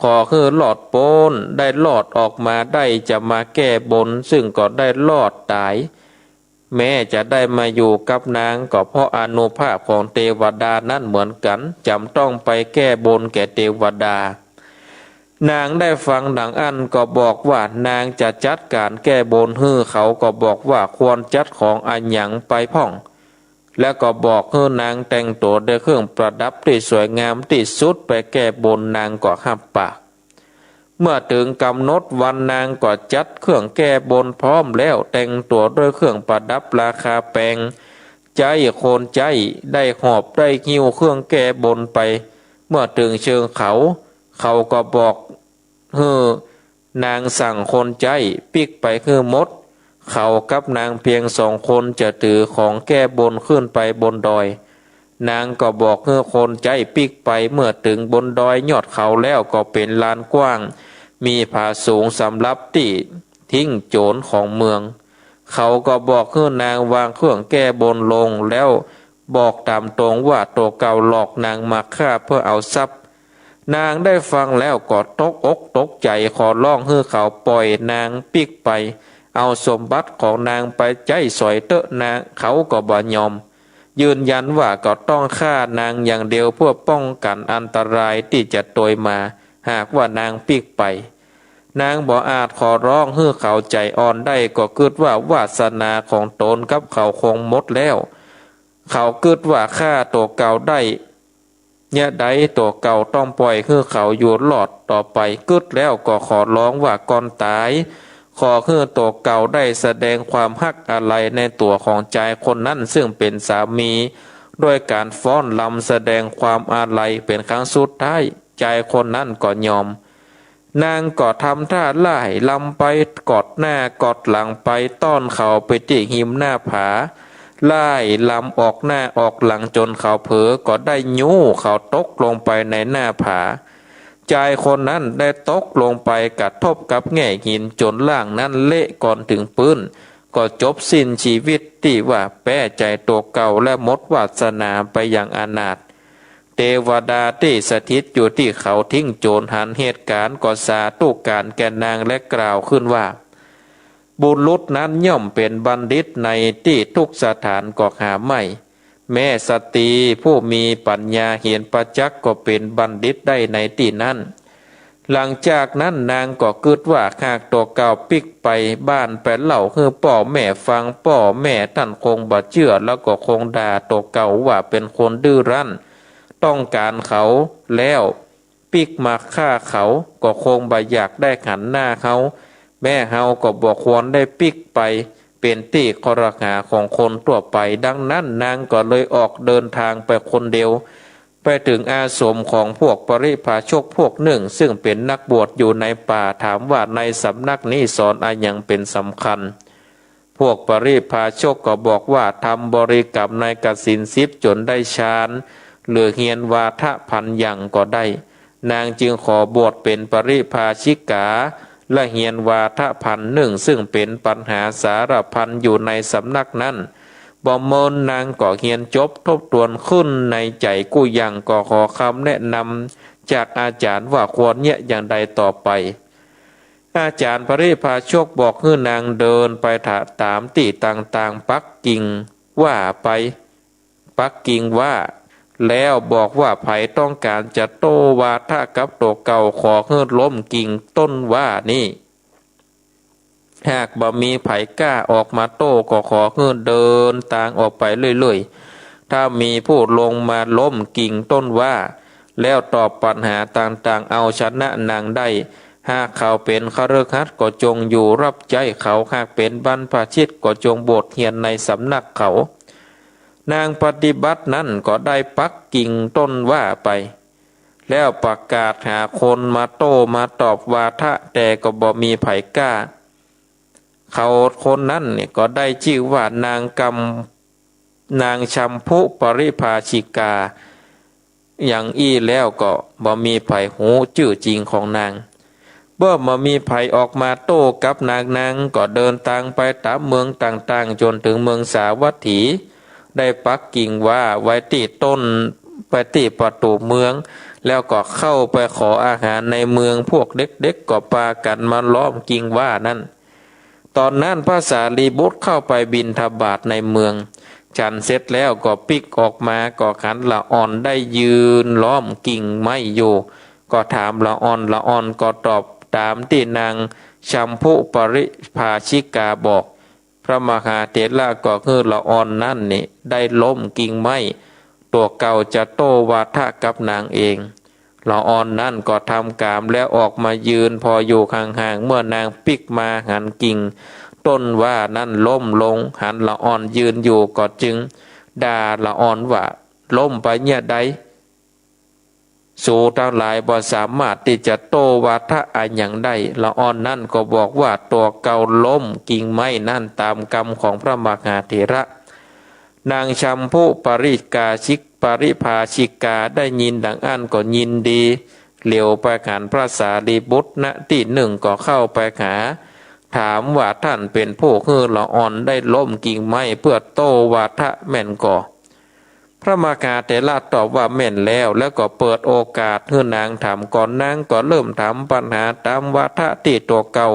ขอคือหลอดโปนได้หลอดออกมาได้จะมาแก้บนซึ่งก็ได้รอดตายแม้จะได้มาอยู่กับนางก็เพราะอานุภาพของเทวดานั่นเหมือนกันจำต้องไปแก้บนแก่เทวดานางได้ฟังดังอันก็บอกว่านางจะจัดการแก้บนฮื้อเขาก็บอกว่าควรจัดของอันหยังไปพ่องแล้วก็บอกให้นางแต่งตัวด้วยเครื่องประดับที่สวยงามที่สุดไปแก้บนนางก็หับปากเมื่อถึงกำหนดวันนางก็จัดเครื่องแก้บนพร้อมแล้วแต่งตัวด้วยเครื่องประดับราคาแพงใจโคนใจได้หอบได้หิ้วเครื่องแก้บนไปเมื่อถึงเชิงเขาก็บอกนางสั่งคนใจปิกไปคือมดเขากับนางเพียง2 คนจะถือของแก้บนขึ้นไปบนดอยนางก็บอกคนใจปิกไปเมื่อถึงบนดอยยอดเขาแล้วก็เป็นลานกว้างมีผาสูงสำหรับที่ทิ้งโจรของเมืองเขาก็บอกนางวางเครื่องแก้บนลงแล้วบอกตามตรงว่าตัวเก่าหลอกนางมาฆ่าเพื่อเอาทรัพย์นางได้ฟังแล้วก็ตกอกตกใจขอร้องให้เขาปล่อยนางปิกไปเอาสมบัติของนางไปใจสอยเตอะนางเขาก็บ่ยอมยืนยันว่าก็ต้องฆ่านางอย่างเดียวเพื่อป้องกันอันตรายที่จะโตยมาหากว่านางปิกไปนางบ่อาจขอร้องให้เขาใจอ่อนได้ก็คิดว่าวาสนาของตนกับเขาคงหมดแล้วเขาคิดว่าฆ่าตัวเก่าได้เนี่ยใดตัวเก่าต้องปล่อยให้เขาอยู่หลอดต่อไปกึดแล้วก็ขอร้องว่าก่อนตายขอให้ตัวเก่าได้แสดงความฮักอะไรในตัวของใจคนนั้นซึ่งเป็นสามีด้วยการฟ้อนลำแสดงความอาลัยเป็นครั้งสุดท้ายใจคนนั้นก็ยอมนางก็ทำท่าไล่ลำไปกอดหน้ากอดหลังไปต้อนเขาไปที่หิมหน้าผาไล่ลำออกหน้าออกหลังจนเขาเผลอก็ได้ยู้เขาตกลงไปในหน้าผาชายคนนั้นได้ตกลงไปกระทบกับแง่หินจนล่างนั้นเละก่อนถึงพื้นก็จบสิ้นชีวิตที่ว่าแป้ใจตัวเก่าและหมดวาสนาไปอย่างอนาถเทวดาที่สถิตอยู่ที่เขาทิ้งโจรหันเหตุการณ์ก็สาธุการแก่นางและกล่าวขึ้นว่าบุรุษนั้นย่อมเป็นบัณฑิตในที่ทุกสถานก็หาไม่แม่สตรีผู้มีปัญญาเห็นประจักษ์ก็เป็นบัณฑิตได้ในที่นั้นหลังจากนั้นนางก็คิดว่าหากตัวเก่าปิกไปบ้านไปเล่าให้พ่อแม่ฟังพ่อแม่ท่านคงบ่เชื่อแล้วก็คงด่าตัวเก่าว่าเป็นคนดื้อรั้นต้องการเขาแล้วปิกมาฆ่าเขาก็คงบ่อยากได้หันหน้าเขาแม่เฮาก็บอกควรได้ปิกไปเป็นที่ครหาของคนทั่วไปดังนั้นนางก็เลยออกเดินทางไปคนเดียวไปถึงอาสมของพวกปริพาชกพวกหนึ่งซึ่งเป็นนักบวชอยู่ในป่าถามว่าในสำนักนี้สอนอะไรอย่างเป็นสำคัญพวกปริพาชกก็บอกว่าทำบริกรรมในกสิณ10จนได้ฌานหรือเฮียนวาทะพันอย่างก็ได้นางจึงขอบวชเป็นปริพาชิกาและเฮียนวาทะพันหนึ่งซึ่งเป็นปัญหาสารพันอยู่ในสำนักนั้นบ่เมินนางก็เฮียนจบทบทวนขึ้นในใจกู้ยังก็ขอคำแนะนำจากอาจารย์ว่าควรเนี่ยอย่างใดต่อไปอาจารย์ปริพาชกบอกให้นางเดินไปถามที่ต่างๆปักกิ่งว่าไปปักกิ่งว่าแล้วบอกว่าไผต้องการจะโต้วาทะกับตัวเก่าขอให้ล้มกิ่งต้นว่านี่หากบ่มีไผกล้าออกมาโต้ก็ขอให้เดินตางออกไปเรื่อยๆถ้ามีผู้ลงมาล้มกิ่งต้นว่าแล้วตอบปัญหาต่างๆเอาชนะนางได้หากเขาเป็นคฤหัสถ์ก็จงอยู่รับใจเขาหากเป็นบรรพชิตก็จงบวชเรียนในสำนักเขานางปฏิบัตินั้นก็ได้ปักกิ่งต้นว่าไปแล้วประกาศหาคนมาโต้มาตอบวาทะแต่ก็บ่มีไผกล้าเขาคนนั้นเนี่ยก็ได้ชื่อว่านางชัมพุปริภาชิกาอย่างอี้แล้วก็บ่มีไผหูชื่อจริงของนาง เมื่อมามีภัยออกมาโต้กับนางก็เดินทางไปตามเมืองต่างๆจนถึงเมืองสาวัตถีได้ปักกิ่งว่าไว้ที่ต้นไปที่ประตูเมืองแล้วก็เข้าไปขออาหารในเมืองพวกเด็กๆก็ปากันมาล้อมกิ่งว่านั้นตอนนั้นพระสารีบุตรเข้าไปบิณฑบาตในเมืองฉันเสร็จแล้วก็ปิกออกมาก็ขันละอ่อนได้ยืนล้อมกิ่งไม้อยู่ก็ถามละอ่อนก็ตอบตามที่นางชัมพุปริภาชิกาบอกพระมหาเถระก็คือละอ่อนนั่นนี่ได้ล้มกิ่งไม้ตัวเก่าจะโต้วาทะกับนางเองละอ่อนนั่นก็ทำกามแล้วออกมายืนพออยู่ห่างๆเมื่อนางปิกมาหันกิ่งต้นว่านั่นล้มลงหันละอ่อนยืนอยู่ก็จึงด่าละอ่อนว่าล้มไปเนี่ยใดสู่ทั้งหลายบ่สามารถที่จะโต้วาทะอันอย่างได้ละอ่อนนั่นก็บอกว่าตัวเก่าล้มกิ่งไม้นั่นตามกรรมของพระมหาเถระนางชัมพุปริภาชิกาได้ยินดังอันก็ยินดีเหลียวไปหาพระสารีบุตรณที่หนึ่งก็เข้าไปหาถามว่าท่านเป็นผู้คือละอ่อนได้ล้มกิ่งไม้เพื่อโต้วาทะแม่นก่อพระมหาเถระตอบว่าแม่นแล้วก็เปิดโอกาสให้นางถามก่อนนางก็เริ่มถามปัญหาตามวาทะที่ตัวเก่า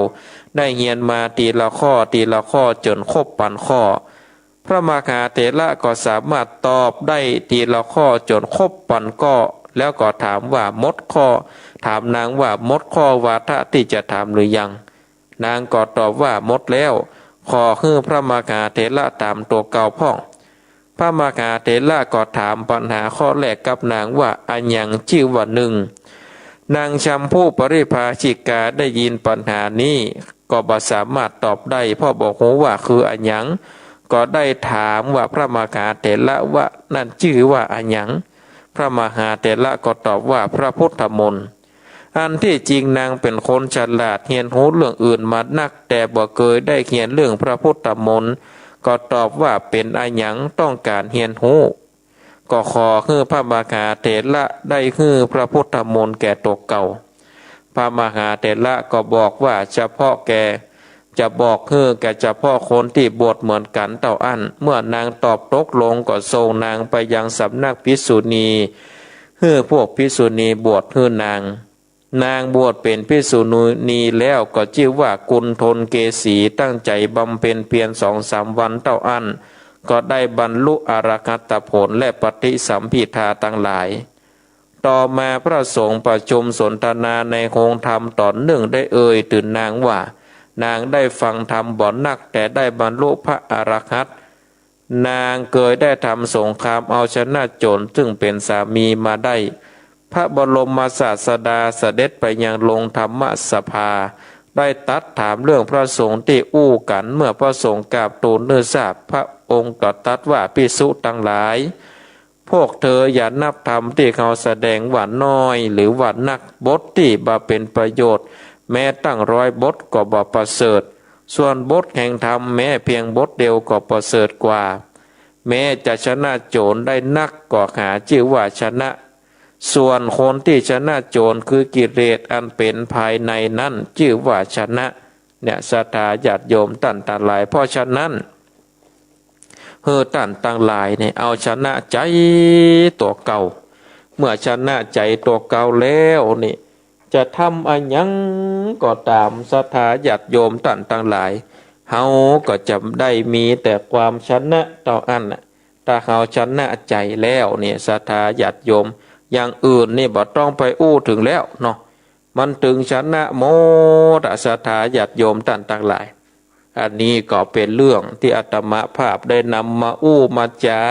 ได้เฮียนมาทีละข้อจนครบปันข้อพระมหาเถระก็สามารถตอบได้ทีละข้อจนครบปันข้อแล้วก็ถามว่ามดข้อถามนางว่ามดข้อวาทะที่จะถามหรือยังนางก็ตอบว่าหมดแล้วขอให้พระมหาเถระตามตัวเก่าพ่องพระมหาเถระก็ถามปัญหาข้อแรกกับนางว่าอันยังชื่อว่าหนึ่งนางชัมพุปริภาชิกาได้ยินปัญหานี้ก็บ่สามารถตอบได้พ่อบอกหูว่าคืออันยังก็ได้ถามว่าพระมหาเถระว่านั่นชื่อว่าอันยังพระมหาเถระก็ตอบว่าพระพุทธมนต์อันที่จริงนางเป็นคนฉลาดเรียนรู้เรื่องอื่นมานักแต่บ่เคยได้เรียนเรื่องพระพุทธมนต์ก็ตอบว่าเป็นอาหยังต้องการเรียนรู้ก็ขอให้พระมหาเถระได้ให้พระพุทธมนต์แก่ตัวเก่าพระมหาเถระก็บอกว่าเฉพาะแกจะบอกให้แกเฉพาะคนที่บวชเหมือนกันเต่าอั้นเมื่อนางตอบตกลงก็ส่งนางไปยังสำนักภิกษุณีให้พวกภิกษุณีบวชให้นางบวชเป็นภิกษุณีแล้วก็ชื่อว่ากุณฑลเกสีตั้งใจบำเพ็ญเพียร2-3 วันเท่าอันก็ได้บรรลุอรหัตผลและปฏิสัมภิทาทั้งหลายต่อมาพระสงฆ์ประชุมสนทนาในโรงธรรมตอนหนึ่งได้ตื่นนางว่านางได้ฟังธรรมบ่นักแต่ได้บรรลุพระอรหัตนางเคยได้ทำสงครามเอาชนะโจรซึ่งเป็นสามีมาได้พระบรมศาสดาเสด็จไปยังโรงธรรมสภาได้ตัดถามเรื่องพระสงฆ์ที่อู้กันเมื่อพระสงฆ์กราบทูลเนื้อทราบพระองค์ก็ตรัสว่าภิกษุทั้งหลายพวกเธออย่านับธรรมที่เขาแสดงว่าน้อยหรือว่านักบทที่บ่เป็นประโยชน์แม้ตั้ง100 บทก็บ่ประเสริฐส่วนบทแห่งธรรมแม้เพียงบทเดียวก็ประเสริฐกว่าแม้จะชนะโจรได้นักก็หาชื่อว่าชนะส่วนคนที่ชนะโจรคือกิเลสอันเป็นภายในนั้นชื่อว่าชนะเนี่ยศรัทธาญาติโยมตั้นต่างหลายเพราะฉะนั้นตั้นต่างหลายเนี่ยเอาชนะใจตัวเก่าเมื่อชนะใจตัวเก่าแล้วนี่จะทำอันยังก็ตามศรัทธาญาติโยมตั้นต่างหลายเฮาก็จะได้มีแต่ความชนะต่ออันถ้าเฮาชนะใจแล้วเนี่ยศรัทธาญาติโยมอย่างอื่นนี่บ่ต้องไปอู้ถึงแล้วเนาะมันถึงชนะโมตศรัทธาญาติโยมตั้นต่างหลายอันนี้ก็เป็นเรื่องที่อาตมาภาพได้นำมาอู้มาจา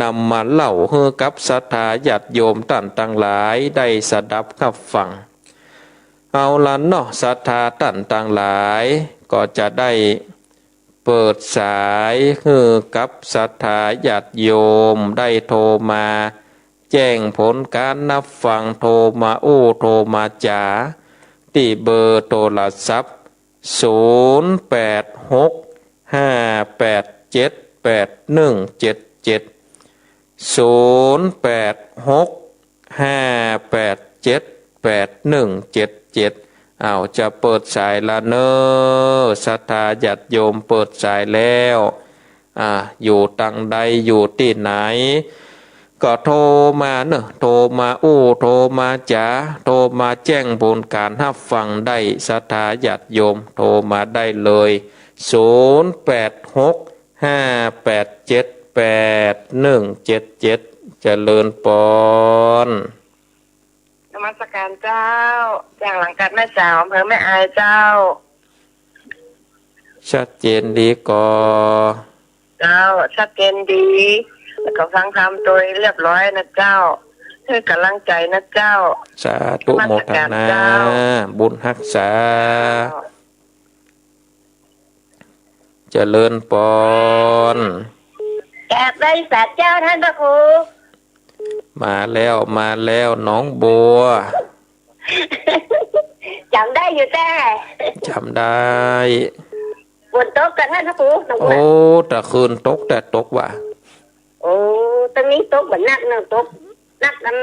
นำมาเล่าให้กับศรัทธาญาติโยมตั้นต่างหลายได้สดับรับฟังเอาล่ะเนาะศรัทธาตั้นต่างหลายก็จะได้เปิดสายให้กับศรัทธาญาติโยมได้โทรมาแจ้งผลการนับฟังโทรมาโทรมาจาที่เบอร์โทรศัพท์0865878177 0865878177 เอาจะเปิดสายละเนอศรัทธาญาติโยมเปิดสายแล้วอยู่ตังใดอยู่ที่ไหนก็โทรมาเนอะโทรมาโทรมาจ๋าโทรมาแจ้งผลการรับฟังได้ศรัทธาญาติโยมโทรมาได้เลย0865878177เจริญปอนนมัสการเจ้าจากหลังกัดแม่สาวอำเภอแม่อายเจ้าชัดเจนดีก่อเจ้าชัดเจนดีแล้วก็ฟังธรรมโดยเรียบร้อยนะเจ้าให้กำลังใจนะเจ้าสาธุโมทนาบุญรักษาเจริญปอนแกบได้สัตว์เจ้าท่านพระครูมาแล้วน้องบัวจำได้อยู่แต่จำได้บนโต๊ะกับท่านพระครูโอ้แต่คืนตกแต่ตกว่ะโอ้ตอนนี้โต๊ะเหมือนนักเนอะโต๊ะนักกัน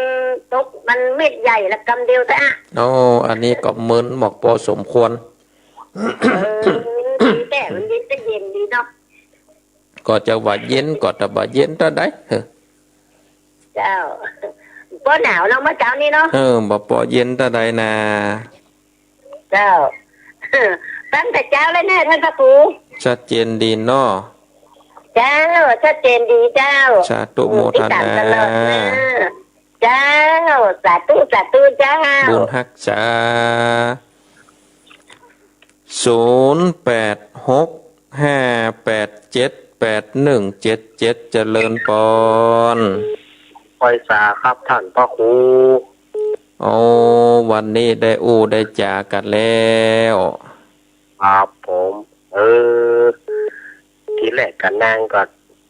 โต๊ะมันเม็ดใหญ่ละกำเดียวแต่โอ้อันนี้ก็มึนหมอกพอสมควรแต่มันเย็นจะเย็นดีเนาะก็จะว่าเย็นก็จะว่าเย็นเท่าใดเจ้าพอหนาวเราเมื่อเช้านี้เนาะบ่พอเย็นเท่าใดนะเจ้าตั้งแต่เช้าเลยแน่ท่านพระครูชัดเจนดีเนาะเจ้าชัดเจนดีเจ้าสาธุโมทนาเจ้าสาธุเจ้าบุญรักษา0865878177เจริญปอนปอยสาครับท่านพระครูโอ้วันนี้ได้ได้จากันแล้วครับผมทีแรกกันนางก็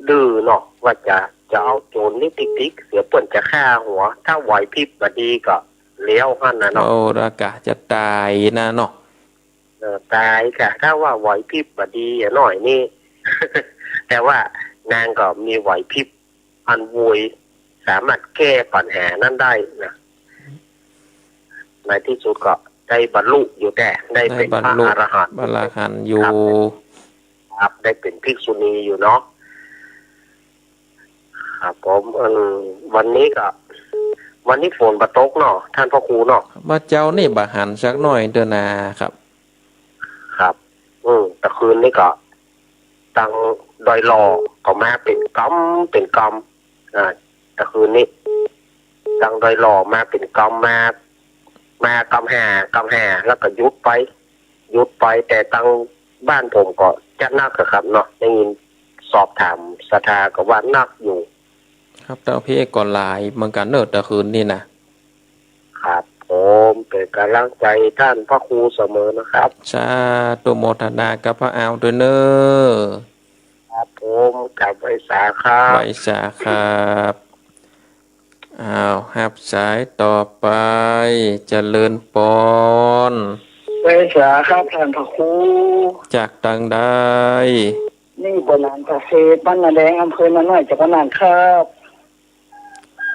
ดื้อเนาะว่าจะเอาโจรนี่ติ๊กเสือป่นจะฆ่าหัวถ้าไหวพริบมาดีก็เลี้ยวหั่นนะเนาะโอ้รากะจะตายนะเนาะตายกะถ้าว่าไหวพริบมาดีหน่อยนี่ แต่ว่านางก็มีไหวพริบอันวุยสามารถแก้ปัญหานั้นได้นะในที่สุดก็ได้บรรลุอยู่แต่ได้เป็นพระอรหันต์อยู่ครับได้เป็นภิกษุณีอยู่เนาะครับผมวันนี้ฝนตกเนาะท่านพ่อครูเนาะมาเจ้านี่บะหันสักหน่อยเด้อนาครับครับแต่คืนนี้ก็ตังดอยหลอก็มาเป็นกำแต่คืนนี้ตังดอยหลอมาเป็นกำมากำแห่แล้วก็ยุดไปแต่ตังบ้านผมก็จะนักครับเนาะได้ยินสอบถามศรัทธาก็ว่านักอยู่ครับแต่พี่ก่อนหลายเหมือนกันเนอะแต่คืนนี่นะครับผมเป็นกำลังใจท่านพระครูเสมอนะครับสาธุโมทนากับพระอาวด้วยเนอะครับผมกับไว้สาครับไว้สาครับฮับสายต่อไปเจริญปอนไว้สาครับท่านพระครูจากตังได้นี่ปนานเกษตรบ้านนาแดงอำเภอนาน้อยจังหวัดน่านครับ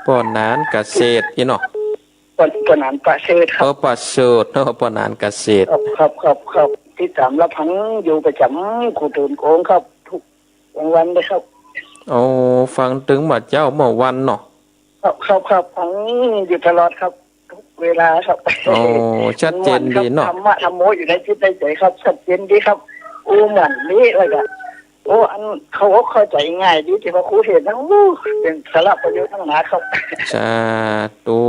ปนานเกษตรนี่เนาะปนานประเสริฐครับประเสริฐเนาะปนานเกษตรครับที่ตามรับพังอยู่ประจำกูตื่นโกงครับทุกวันเลยครับโอ้ฟังถึงมาเจ้าเมื่อวันเนาะครับพังอยู่ตลอดครับทุกเวลาครับโอ้ชัดเจนดีเนาะธรรมะธรรมโมอยู่ในจิตในใจครับชัดเจนดีครับเหมือนนี้เลยอะอันเขาเข้าใจง่ายดีที่พระครูเห็นนะเป็นสาระประโยชน์ทั้งหลายครับสาธุ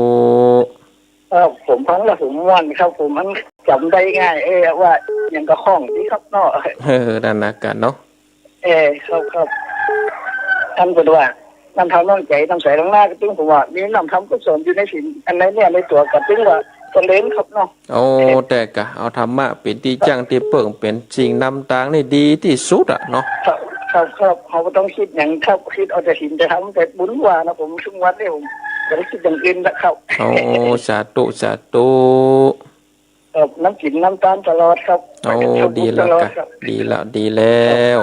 ผมฟังแล้วผมม่วนครับผมมันจำได้ง่ายว่ายังกระข้องดีครับเนาะนั่นนะกันเนาะครับท่านบอกว่าน้ำทำน้องใจน้ำใสน้องหน้าก็จึงผมว่ามีน้ำทำกุศลอยู่ในศีลอันไหนเนี่ยในตัวก็จึงว่าตัวเล่นครับเนาะโอ้แต่กะเอาธรรมะเป็นที่จังที่เปิ่งเป็นสิ่งนำทางนี่ดีที่สุดอ่ะเนาะครับเขาก็ต้องคิดอย่างครับคิดเอาแต่ศีลจะทำแต่บุญว่านะผมช่วงวันนี้ผมจะได้คิดอย่างอื่นนะครับโอ้สาธุน้ำจิตน้ำตาลตลอดครับโอ้ดีแล้วกันดีแล้ว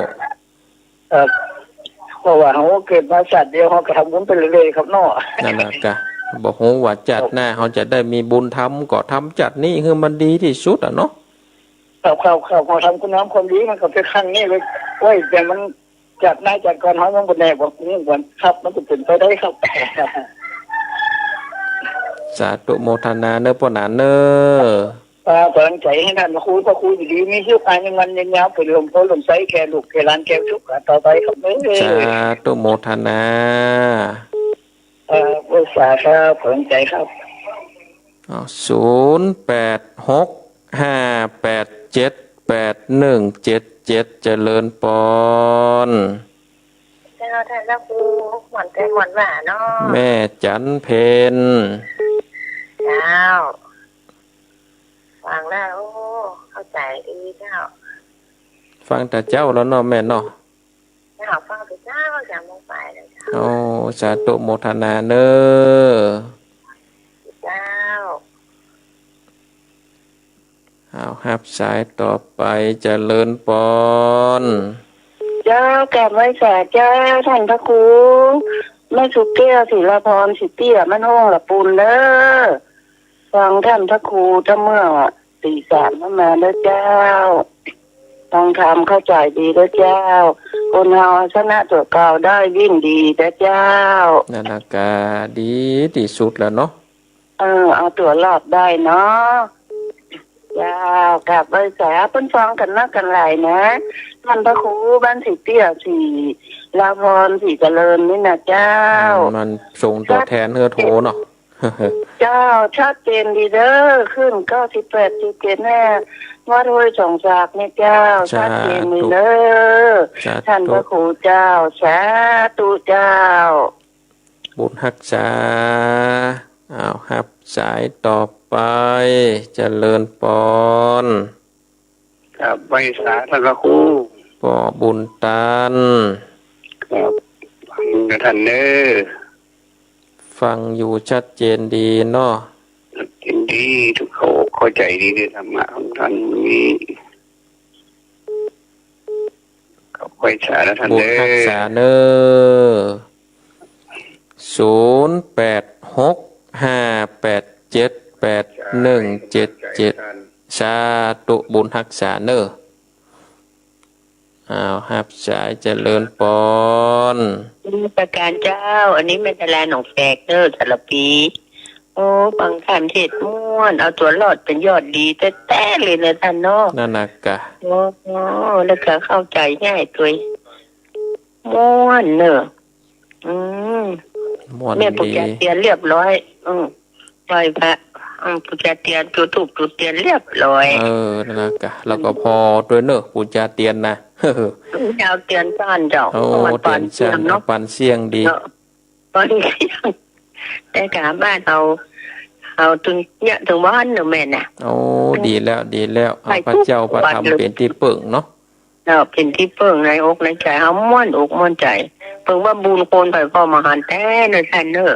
เพราะว่าเขาเกิดมาชาติเดียวเขาก็ทำบุญไปเรื่อยๆครับเนาะนั่นแหละกะ บอกฮู้ว่าจัดหน้าเขาจะได้มีบุญทำก็ทำจัดนี่คือมันดีที่สุดอ่ะเนาะ ข่าวพอทำคุณน้ำความดีมันก็เป็นครั้งนี้เลยโอ้ยแต่มันจัดนายจัดก่อนเขาต้องเป็นแนวบอกนี่ก่อนครับมันจะเป็นไปได้ครับ สาธุโมทนาเนอปนานเนอ กำลังใจให้ท่านมาคุยก็คุยดีๆมีชีวิตอันมันยาวๆไปลมโพลมใสแก่ลูกแก่หลานแก่ทุกข์ต่อไปครับเอ้ย สาธุโมทนา อุตสาห์ครับกำลังใจครับ 0865878177เจริญปอน เจ้าท่านเจ้าครูหวานใจหวานหวานเนาะ แม่จันเพน เจ้าฟังแล้วโอ้เข้าใจดีเจ้า ฟังแต่เจ้าแล้วเนาะแม่เนาะ เจ้าฟังถึงเจ้าอย่ามองไปเลยเจ้า โอ้สาธุโมทนาเนอ เจ้า เอาครับสายต่อไปเจริญปอน เจ้ากราบไหว้สาเจ้าท่านพระครูแม่สุเกี้ยวศิลาพรสิเตี้ยมันห้องละปูนเด้อฟังท่านพระครูถ้าเมื่อตีสามมาเด้อเจ้าฟังธรรมเข้าใจดีเด้อเจ้าคนเฮาชนะตัวเก่าได้ยิ่งดีเด้อเจ้า นานาคาดีที่สุดแล้วเนาะ เอาตัวรอดได้เนาะเจ้ากราบไหว้สาเพิ่นฟังกันนักกันหลายนะท่านพระครูบ้านสิเตี้ยสีลาพรสีเจริญนี่นะเจ้า มันส่งตัวแทนเฮือโทเนาะ เจ้าชัดเจนดีเด้อขึ้น98.7แน่วัดห้วยสองสากนี่เจ้าชัดเจนดีเด้อ สา ท่านพ ธุ ระครูเจ้าสาธุเจ้า บุญรักษาเอาครับสายต่อไปเจริญปอน ครับไว้สาท่านพระครู ป่อบุญตัน ครับฟังกับท่านเด้อ ฟังอยู่ชัดเจนดีเนาะ เห็นดีทุกเขาเข้าใจดีในธรรมะของท่านนี้กับไว้สาท่าน บุญ เด้ รักษา อ เนอ0865878177สาธุบุญรักษาเนอเอาครับสายเจริญปอน ประการเจ้า อันนี้ไม่ทลายหนองแฝกเด้อสารปี โอ้บางท่านเทศม่วนเอาตัวรอดเป็นยอดดีแท้ๆเลยนะท่านเนาะ นั่นนะกะ โอ้แล้วก็เข้าใจง่ายตัวม่วนเนอะอืม ม่วน แม่ปุก ดี แกเตียนเรียบร้อยไหว้พระปุกแกเตียนจุดธูปจุดเตียนเรียบร้อย นั่นนะกะแล้วก็พอด้วยเนอะปูจาเตียนนะ ดาวเตียนซ่านเจ้า โอ้ วัน เตี ปั ยน นเสี ชั ย น งเนาะ ปันเสียงดี เนาะตอนเสียงแต่กาบ้านเอาถึงเนี่ยถึงบ้านเนอะแม่น่ะ โอ้ดีแล้วดีแล้วเอา ไป พระเจ้าประทำเป็นที่ปึ่งเนาะ เราเป็นที่เพิ่งในอกในใจเขาม่วนอกม่วนใจเพิ่งว่าบุญโคนไปพ่อมาหันแท้เนอะท่านเนอะ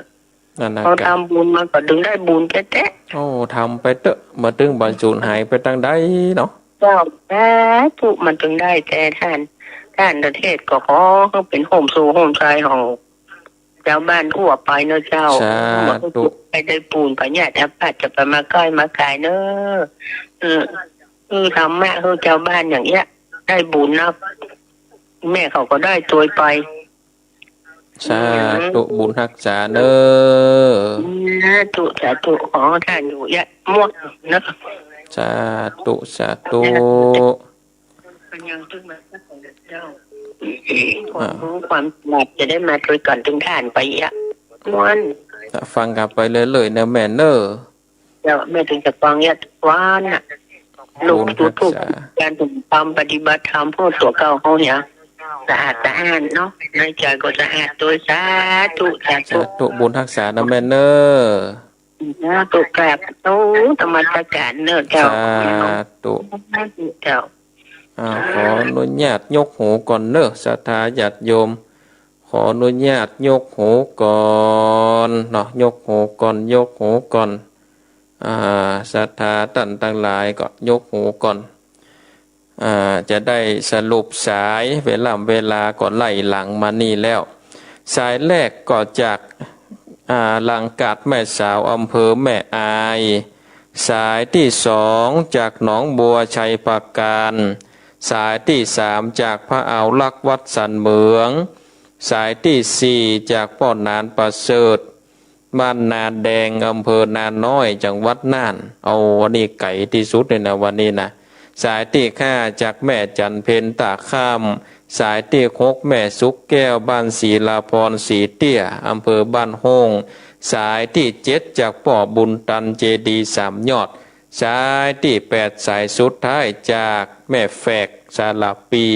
นั่นนะ เขา กะ ทำบุญมันก็ดึงได้บุญแท้ โอ้ทำไปเตอะมาตึงบรรจุหายไปตั้งใดเนาะ ๆเจ้าแท้ทุกมันจึงได้แต่ท่านประเทศก็ขอเขาเป็นโฮมสู่โฮมใจของชาวบ้านทั่วไปเนอะเจ้า สาธุ ไปได้ปูนไปเนี่ยถ้าป้าจะไปมาใกล้มาไกลเนอะทำแม่คือชาวบ้านอย่างเงี้ย ได้บุญนะแม่เขาก็ได้ตัวไป สาธุบุญรักษาเนอ สาธุของท่านอยู่ยะม่วงนะ สาธุสาธุ มันยังตึงมาสักของเจ้าความรู้ความหนัดจะได้มาโดยก่อนถึงท่านไปอ่ะม้วน ฟังกลับไปเลยๆนะแม่เนอ เดี๋ยวแม่ถึงจะฟังยะวานน่ะลูกทุกทุกการถึงทำปฏิบัติธรรมพูดตัวเก่าเขาเนี่ยสะอาดเนาะในใจก็สะอาดโดยสาธุสาธุ สาธุบุญรักษานะแม่เนอ ตุกราบโอ้ธรรมสการเนอะเจ้า สาธุ เจ้า ขออนุญาตยกหูก่อนเนอะศรัทธาญาติโยม ขออนุญาตยกหูก่อนเนาะยกหูก่อนยกหูก่อนศรัทธาท่านทั้งหลายก็ยกหูก่อนจะได้สรุปสายเวลาก็ไล่หลังมานี่แล้ว สายแรกก็จาก ลังกาดแม่สาวอำเภอแม่อายสายที่2จากหนองบัวชัยปราการสายที่3จากพระอ่าวลักวัดสันเหมืองสายที่4จากป้อนนานประเสริฐบ้านนาแดงอำเภอนาน้อยจังหวัดน่านเอาวันนี้ไก่ที่สุดเลยนะวันนี้นะสายที่5จากแม่จันเพนตาข้ามสายที่6แม่สุกแก้วบ้านศรีลาพรศรีเตี้ยอำเภอบ้านโฮงสายที่7จากป่อบุญตันเจดีสามยอดสายที่8สายสุดท้ายจากแม่แฝกสาลาปี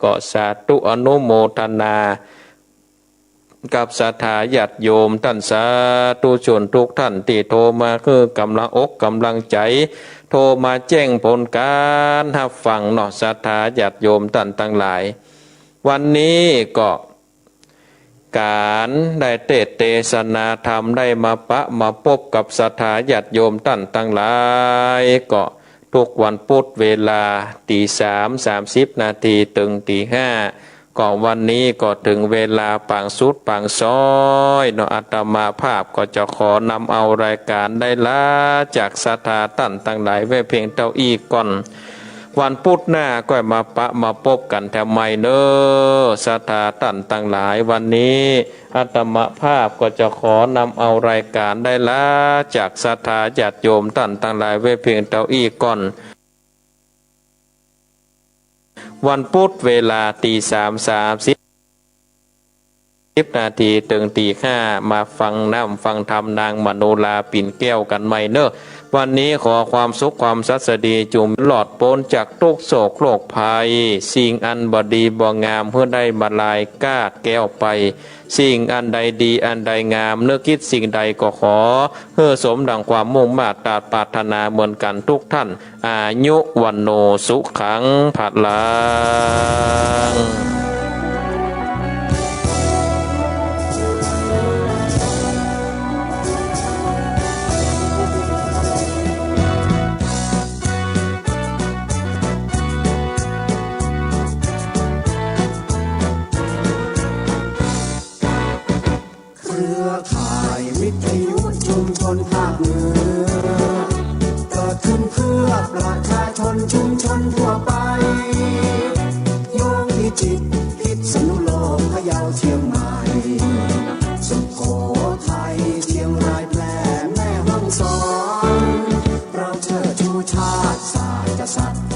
ก็สาธุอนุโมทนากับศรัทธาญาติโยมท่านสาธุชนทุกท่านที่โทรมาคือกำลังอกกำลังใจโทรมาแจ้งผลการรับฟังเนาะศรัทธาญาติโยมท่านทั้งหลายวันนี้ก็การได้เทศนาธรรมได้มาพบกับศรัทธาญาติโยมท่านทั้งหลายก็ทุกวันพุธเวลา 3:30 นาทีถึง 5:00ก็วันนี้ก็ถึงเวลาปางสุดปางซ้อยเนาะอาตมาภาพก็จะขอนำเอารายการได้ละจากศรัทธาท่านทั้งหลายไว้เพียงเท่าอีกก่อนวันพุธหน้าก็มาพบกันทำไมเนอศรัทธาท่านทั้งหลายวันนี้อาตมาภาพก็จะขอนำเอารายการได้ละจากศรัทธาญาติโยมท่านทั้งหลายไว้เพียงเท่าอีกก่อนวันพุธเวลา 3:30 นาทีถึง 5:00มาฟังฟังธรรมนางมโนลาปิ่นแก้วกันใหม่เนอะวันนี้ขอความสุขความสัสดีจุมหลอดพ้นจากทุกโศกโรคภัยสิ่งอันบดีบ่งามเพื่อได้บรรลายกาดแก้วไปสิ่งอันใดดีอันใดงามเนื้อคิดสิ่งใดก็ขอเพื่อสมดังความมุ่งมาตราปรารถนาเหมือนกันทุกท่านอายุวันโนสุขังพลังวิทยุชุมชนภาคเหนือเกิดขึ้นเพื่อประชาชนชุมชนทั่วไปโยงพิจิตรพิษณุโลกพะเยาเชียงใหม่สุโขทัยเชียงรายแพร่แม่ฮ่องสอน